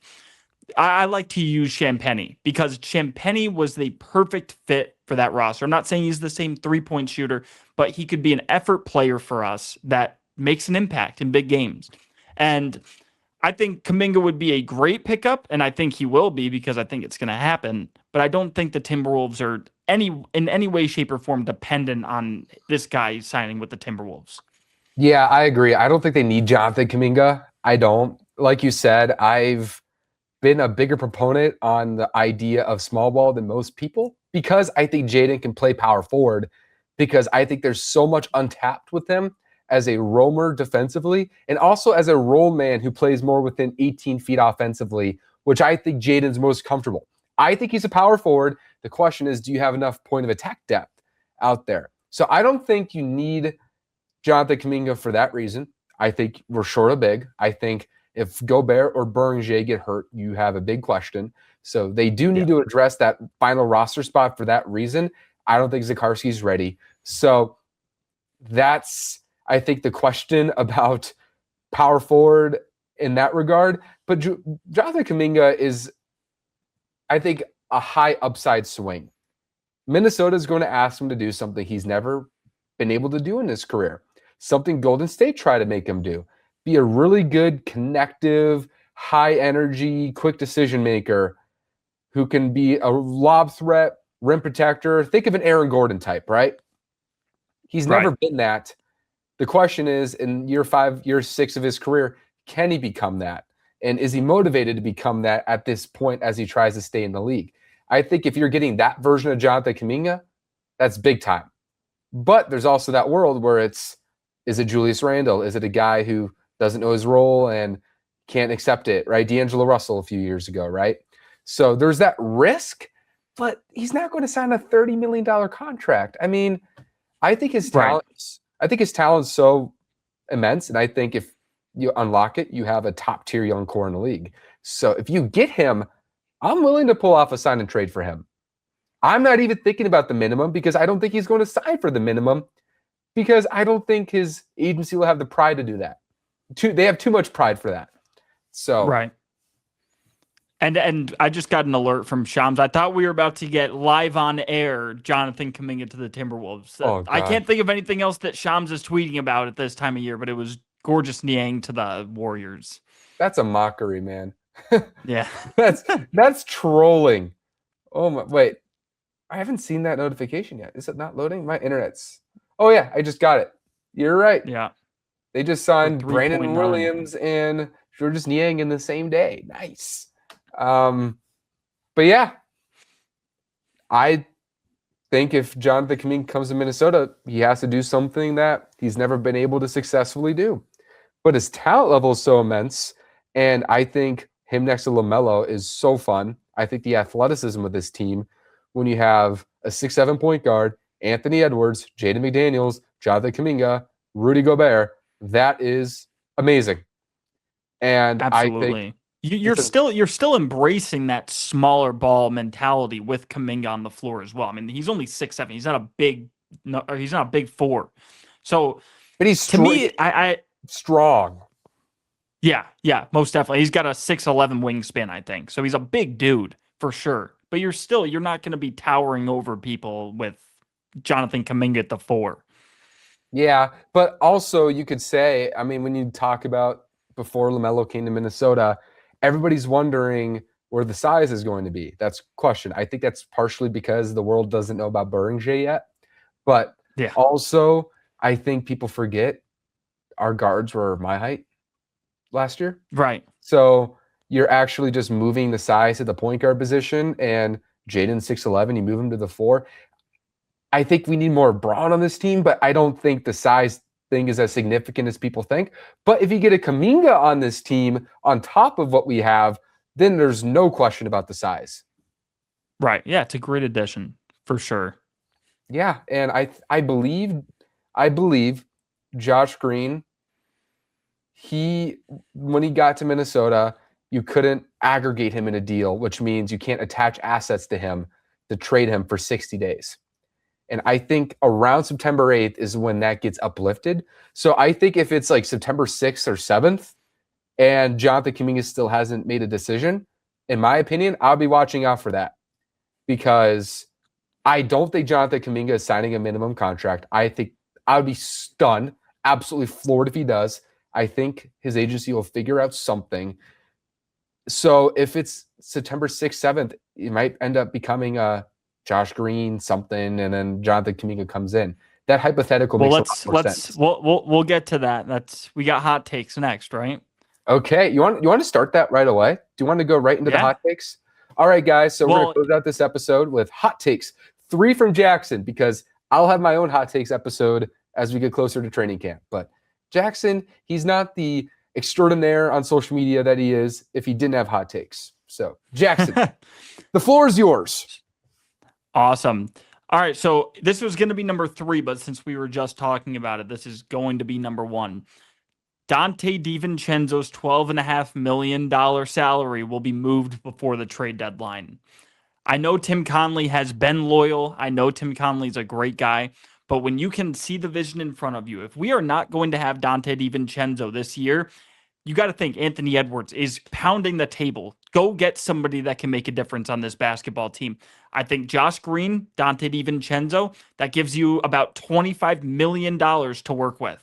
I like to use Champagnie because Champagnie was the perfect fit for that roster. I'm not saying he's the same 3-point shooter, but he could be an effort player for us that makes an impact in big games. And I think Kuminga would be a great pickup, and I think he will be because I think it's going to happen. But I don't think the Timberwolves are in any way, shape, or form dependent on this guy signing with the Timberwolves. Yeah, I agree. I don't think they need Jonathan Kuminga. I don't. Like you said, I've been a bigger proponent on the idea of small ball than most people because I think Jaden can play power forward because I think there's so much untapped with him as a roamer defensively and also as a role man who plays more within 18 feet offensively, which I think Jaden's most comfortable. I think he's a power forward. The question is, do you have enough point of attack depth out there? So I don't think you need Jonathan Kuminga for that reason. I think we're short of big. I think if Gobert or Bernier get hurt, you have a big question. So they do need to address that final roster spot for that reason. I don't think Zakarski's ready. So that's, I think, the question about power forward in that regard. But Jonathan Kuminga is, I think, a high upside swing. Minnesota is going to ask him to do something he's never been able to do in his career, something Golden State tried to make him do. Be a really good, connective, high-energy, quick decision maker who can be a lob threat, rim protector. Think of an Aaron Gordon type, right? He's never been that. The question is, in year 5, year 6 of his career, can he become that? And is he motivated to become that at this point as he tries to stay in the league? I think if you're getting that version of Jonathan Kuminga, that's big time. But there's also that world where is it Julius Randle? Is it a guy who doesn't know his role and can't accept it, right? D'Angelo Russell a few years ago, right? So there's that risk, but he's not going to sign a $30 million contract. I mean, I think his talent's so immense, and I think if you unlock it, you have a top-tier young core in the league. So if you get him, I'm willing to pull off a sign and trade for him. I'm not even thinking about the minimum because I don't think he's going to sign for the minimum because I don't think his agency will have the pride to do that. They have too much pride for that. So right. And I just got an alert from Shams. I thought we were about to get live on air Jonathan Kuminga to the Timberwolves. I can't think of anything else that Shams is tweeting about at this time of year, but it was Gorgeous Niang to the Warriors. That's a mockery, man. Yeah. That's trolling. Oh my, wait. I haven't seen that notification yet. Is it not loading? My internet's. Oh yeah, I just got it. You're right. Yeah. They just signed 3.9. Brandon Williams and Gorgeous Niang in the same day. Nice. But yeah, I think if Jonathan Kuminga comes to Minnesota, he has to do something that he's never been able to successfully do. But his talent level is so immense, and I think him next to LaMelo is so fun. I think the athleticism of this team, when you have a 6'7" point guard, Anthony Edwards, Jaden McDaniels, Jonathan Kuminga, Rudy Gobert, that is amazing. And absolutely. I think you're still embracing that smaller ball mentality with Kuminga on the floor as well. I mean, he's only 6'7". He's not a big 4. So, but he's to me, I strong. Yeah, most definitely. He's got a 6'11" wingspan, I think. So he's a big dude for sure. But you're not going to be towering over people with Jonathan Kuminga at the 4. Yeah, but also you could say, I mean, when you talk about before LaMelo came to Minnesota, everybody's wondering where the size is going to be. That's question. I think that's partially because the world doesn't know about Beringer yet. But also, I think people forget our guards were my height last year. Right. So you're actually just moving the size at the point guard position, and Jaden 6'11", you move him to the 4. I think we need more Braun on this team, but I don't think the size thing is as significant as people think. But if you get a Kuminga on this team on top of what we have, then there's no question about the size. Right. Yeah, it's a great addition for sure. Yeah, and I believe Josh Green, when he got to Minnesota, you couldn't aggregate him in a deal, which means you can't attach assets to him to trade him for 60 days. And I think around September 8th is when that gets uplifted. So I think if it's like September 6th or 7th and Jonathan Kuminga still hasn't made a decision, in my opinion, I'll be watching out for that, because I don't think Jonathan Kuminga is signing a minimum contract. I think I would be stunned, absolutely floored if he does. I think his agency will figure out something. So if it's September 6th, 7th, it might end up becoming a Josh Green something, and then Jonathan Kuminga comes in. That hypothetical makes a lot more sense. We'll get to that. We got hot takes next, right? Okay, you want to start that right away? Do you want to go right into the hot takes? All right, guys. So we're going to close out this episode with hot takes. 3 from Jackson, because I'll have my own hot takes episode as we get closer to training camp. But Jackson, he's not the extraordinaire on social media that he is if he didn't have hot takes. So Jackson, the floor is yours. Awesome. All right, so this was going to be number 3, but since we were just talking about it, this is going to be number 1. Dante DiVincenzo's $12.5 million salary will be moved before the trade deadline. I know Tim Conley has been loyal. I know Tim Conley's a great guy, but when you can see the vision in front of you, if we are not going to have Dante DiVincenzo this year, you got to think Anthony Edwards is pounding the table. Go get somebody that can make a difference on this basketball team. I think Josh Green, Dante DiVincenzo, that gives you about $25 million to work with.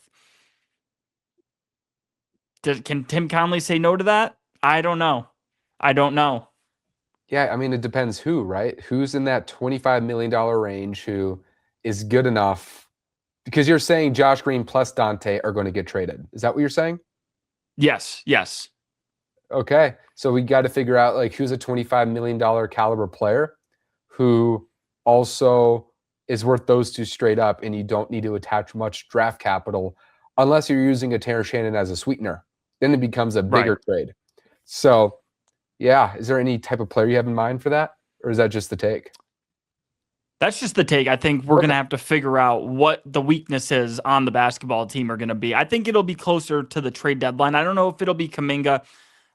Can Tim Conley say no to that? I don't know. Yeah, I mean, it depends who, right? Who's in that $25 million range who is good enough? Because you're saying Josh Green plus Dante are going to get traded. Is that what you're saying? Yes. Okay, so we got to figure out like who's a $25 million caliber player who also is worth those two straight up, and you don't need to attach much draft capital unless you're using a Terrence Shannon as a sweetener. Then it becomes a bigger trade. So, yeah, is there any type of player you have in mind for that, or is that just the take? That's just the take. I think we're going to have to figure out what the weaknesses on the basketball team are going to be. I think it'll be closer to the trade deadline. I don't know if it'll be Kuminga.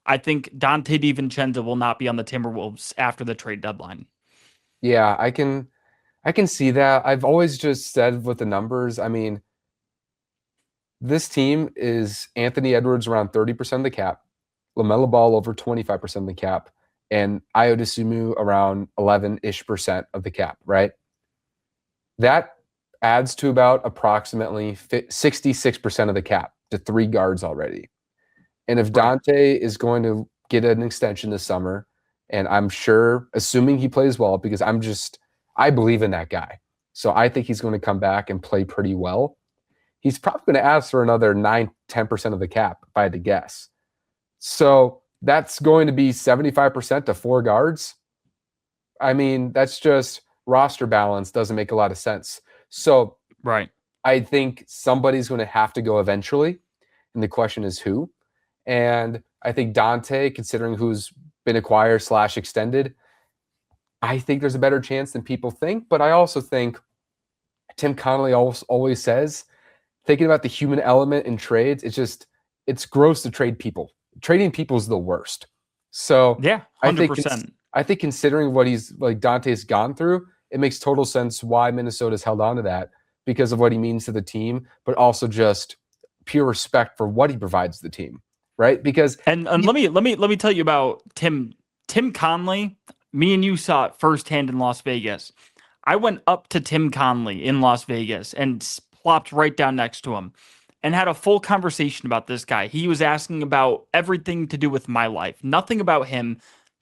I think Dante DiVincenzo will not be on the Timberwolves after the trade deadline. Yeah, I can see that. I've always just said with the numbers, I mean, this team is Anthony Edwards around 30% of the cap, LaMelo Ball over 25% of the cap, and Ayo Dosunmu around 11-ish% of the cap, right? That adds to about approximately 66% of the cap. to 3 guards already. And if Right. Dante is going to get an extension this summer, and I'm sure, assuming he plays well, because I believe in that guy. So I think he's going to come back and play pretty well. He's probably going to ask for another 9-10% of the cap, if I had to guess. So that's going to be 75% to 4 guards. I mean, that's just roster balance doesn't make a lot of sense. So Right. I think somebody's going to have to go eventually. And the question is who. And I think Dante, considering who's been acquired / extended, I think there's a better chance than people think. But I also think Tim Connolly always says, thinking about the human element in trades, it's gross to trade people. Trading people is the worst. So Yeah, 100%. I think considering what Dante's gone through, it makes total sense why Minnesota's held on to that because of what he means to the team, but also just pure respect for what he provides the team, right? Because and let me tell you about Tim Conley. Me and you saw it firsthand in Las Vegas. I went up to Tim Conley in Las Vegas and plopped right down next to him and had a full conversation about this guy. He was asking about everything to do with my life, nothing about him.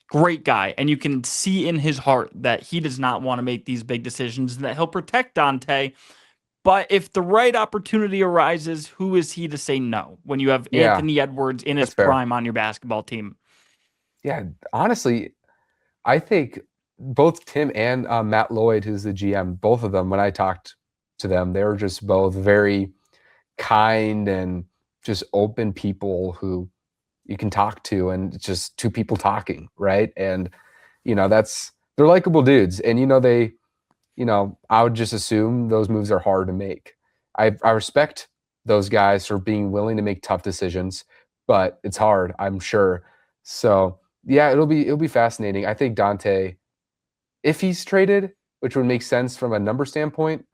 Great guy. And you can see in his heart that he does not want to make these big decisions and that he'll protect Dante. But if the right opportunity arises, who is he to say no when you have Anthony Edwards in his prime on your basketball team? Yeah, honestly, I think both Tim and Matt Lloyd, who's the GM, both of them, when I talked to them, they were just both very kind and just open people who you can talk to, and it's just two people talking, right? And, they're likable dudes. And, I would just assume those moves are hard to make. I respect those guys for being willing to make tough decisions, but it's hard, I'm sure. So, yeah, it'll be fascinating. I think Dante, if he's traded, which would make sense from a number standpoint,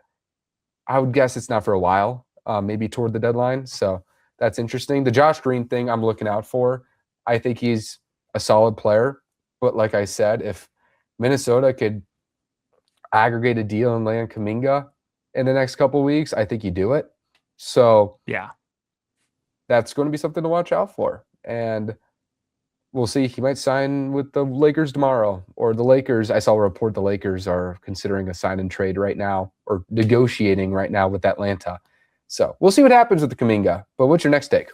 I would guess it's not for a while, maybe toward the deadline. So that's interesting. The Josh Green thing I'm looking out for. I think he's a solid player. But like I said, if Minnesota could aggregate a deal and land Kuminga in the next couple of weeks, I think you do it. So yeah, that's going to be something to watch out for. And we'll see. He might sign with the Lakers tomorrow, or the Lakers. I saw a report the Lakers are considering a sign and trade right now, or negotiating right now with Atlanta. So we'll see what happens with the Kuminga. But what's your next take?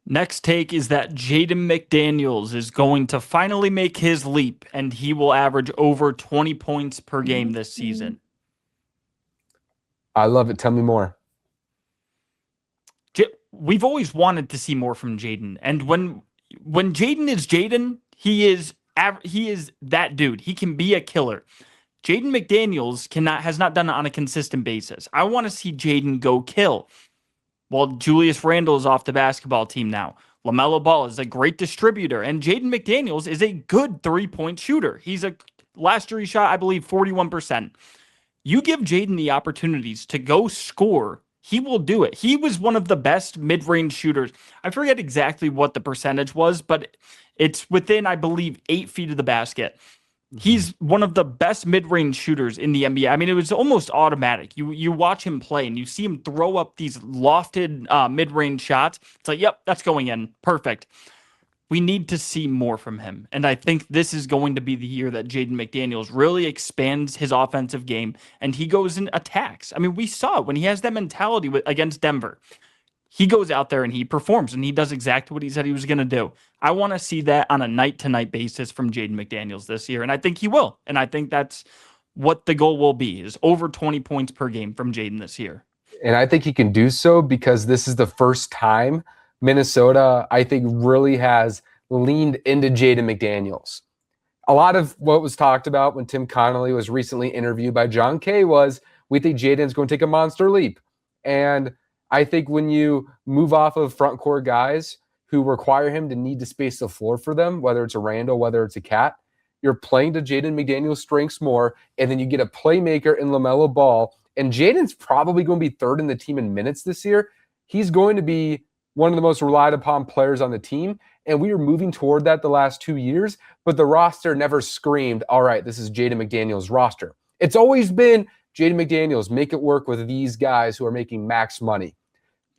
Next take is that Jaden McDaniels is going to finally make his leap, and he will average over 20 points per game this season. I love it. Tell me more. We've always wanted to see more from Jaden, and when Jaden is Jaden, he is that dude. He can be a killer. Jaden McDaniels has not done it on a consistent basis. I want to see Jaden go kill. Well, Julius Randle is off the basketball team now. LaMelo Ball is a great distributor, and Jaden McDaniels is a good three-point shooter. Last year he shot, I believe, 41%. You give Jaden the opportunities to go score, he will do it. He was one of the best mid-range shooters. I forget exactly what the percentage was, but it's within, I believe, 8 feet of the basket. He's one of the best mid-range shooters in the NBA. I mean, it was almost automatic. You watch him play and you see him throw up these lofted mid-range shots. It's like, yep, that's going in. Perfect. We need to see more from him. And I think this is going to be the year that Jaden McDaniels really expands his offensive game and he goes and attacks. I mean, we saw it when he has that mentality against Denver. He goes out there and he performs and he does exactly what he said he was going to do. I want to see that on a night-to-night basis from Jaden McDaniels this year, and I think he will. And I think that's what the goal will be, is over 20 points per game from Jaden this year. And I think he can do so because this is the first time Minnesota, I think, really has leaned into Jaden McDaniels. A lot of what was talked about when Tim Connolly was recently interviewed by John Kay was, we think Jaden's going to take a monster leap. And I think when you move off of front court guys who require him to need to space the floor for them, whether it's a Randall, whether it's a KAT, you're playing to Jaden McDaniels' strengths more, and then you get a playmaker in LaMelo Ball, and Jaden's probably going to be third in the team in minutes this year. He's going to be one of the most relied upon players on the team, and we are moving toward that the last 2 years, but the roster never screamed, all right, this is Jaden McDaniels' roster. It's always been Jaden McDaniels, make it work with these guys who are making max money.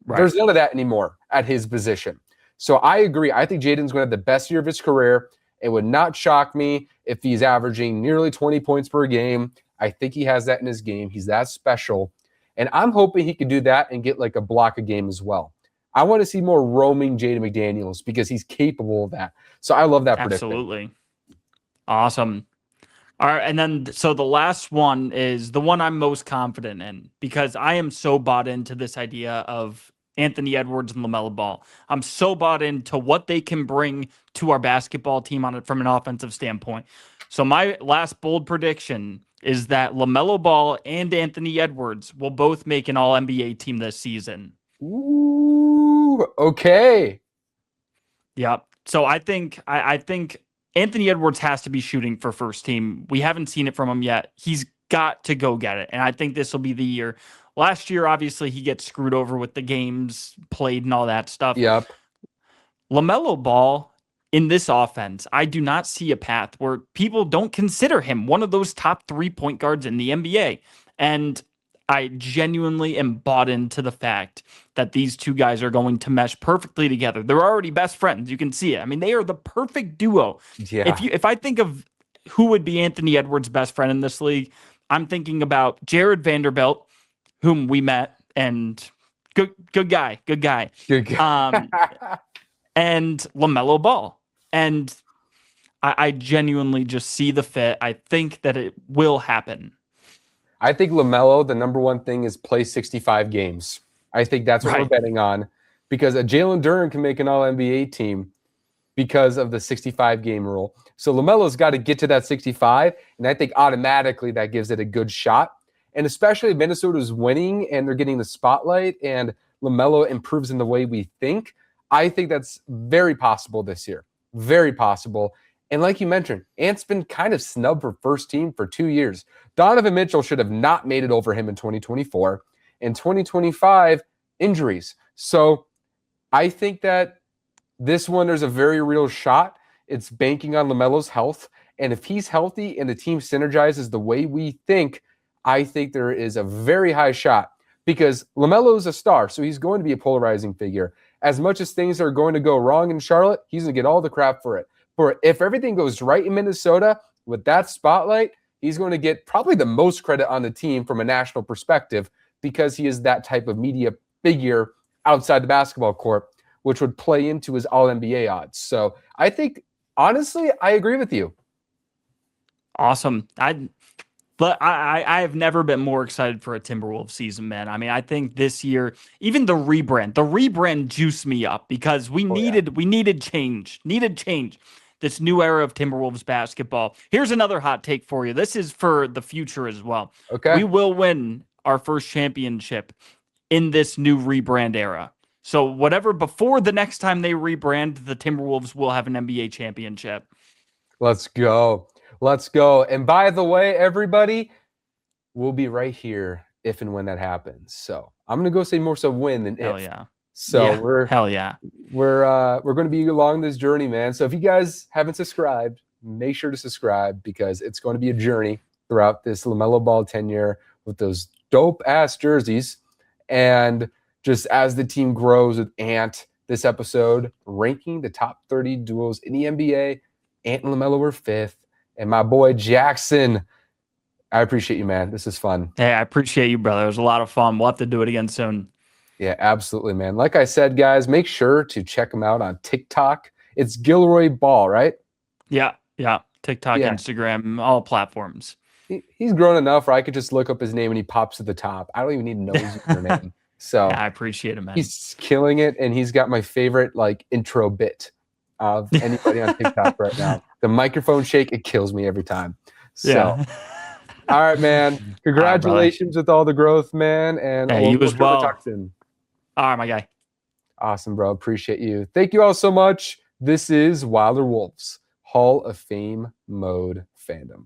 Right. There's none of that anymore at his position. So I agree. I think Jaden's going to have the best year of his career. It would not shock me if he's averaging nearly 20 points per game. I think he has that in his game. He's that special. And I'm hoping he could do that and get like a block a game as well. I want to see more roaming Jaden McDaniels because he's capable of that. So I love that prediction. Absolutely. Awesome. All right. And then, so the last one is the one I'm most confident in because I am so bought into this idea of Anthony Edwards and LaMelo Ball. I'm so bought into what they can bring to our basketball team on it from an offensive standpoint. So my last bold prediction is that LaMelo Ball and Anthony Edwards will both make an All-NBA team this season. Ooh, okay. Yeah. So I think Anthony Edwards has to be shooting for first team. We haven't seen it from him yet. He's got to go get it. And I think this will be the year. Last year, obviously, he gets screwed over with the games played and all that stuff. Yep. LaMelo Ball in this offense, I do not see a path where people don't consider him one of those top 3 point guards in the NBA. And I genuinely am bought into the fact that these two guys are going to mesh perfectly together. They're already best friends. You can see it. I mean, they are the perfect duo. Yeah. If I think of who would be Anthony Edwards' best friend in this league, I'm thinking about Jared Vanderbilt, whom we met, and good guy. Good guy. And LaMelo Ball. And I genuinely just see the fit. I think that it will happen. I think LaMelo, the number one thing is play 65 games. I think that's what we're betting on because a Jalen Duren can make an All-NBA team because of the 65-game rule. So LaMelo's got to get to that 65, and I think automatically that gives it a good shot. And especially if Minnesota's winning and they're getting the spotlight and LaMelo improves in the way we think, I think that's very possible this year. Very possible. And like you mentioned, Ant's been kind of snubbed for first team for 2 years. Donovan Mitchell should have not made it over him in 2024. In 2025, injuries. So I think that this one, there's a very real shot. It's banking on LaMelo's health. And if he's healthy and the team synergizes the way we think, I think there is a very high shot because LaMelo's a star, so he's going to be a polarizing figure. As much as things are going to go wrong in Charlotte, he's going to get all the crap for it. For if everything goes right in Minnesota with that spotlight, he's going to get probably the most credit on the team from a national perspective because he is that type of media figure outside the basketball court, which would play into his All-NBA odds. So I think, honestly, I agree with you. Awesome. But I have never been more excited for a Timberwolves season, man. I mean, I think this year, even the rebrand juiced me up because we needed change. This new era of Timberwolves basketball. Here's another hot take for you. This is for the future as well. Okay. We will win our first championship in this new rebrand era. So whatever before the next time they rebrand, the Timberwolves will have an NBA championship. Let's go. Let's go. And by the way, everybody, we'll be right here if and when that happens. So I'm gonna go say more so when than Hell if. yeah. So yeah. we're going to be along this journey, man. So if you guys haven't subscribed, make sure to subscribe because it's going to be a journey throughout this LaMelo Ball tenure with those dope ass jerseys. And just as the team grows with Ant, this episode ranking the top 30 duos in the NBA, Ant and LaMelo were 5th, and my boy Jackson. I appreciate you, man. This is fun. Hey, I appreciate you, brother. It was a lot of fun. We'll have to do it again soon. Yeah, absolutely, man. Like I said, guys, make sure to check him out on TikTok. It's Gilroy Ball, right? Yeah. TikTok, Instagram, all platforms. He's grown enough where I could just look up his name and he pops to the top. I don't even need to know his username. So yeah, I appreciate him, man. He's killing it, and he's got my favorite intro bit of anybody on TikTok right now. The microphone shake, it kills me every time. So. Yeah. All right, man. Congratulations with all the growth, man. And you as well. Talk soon. All right, my guy. Awesome, bro. Appreciate you. Thank you all so much. This is Wilder Wolves Hall of Fame Mode Fandom.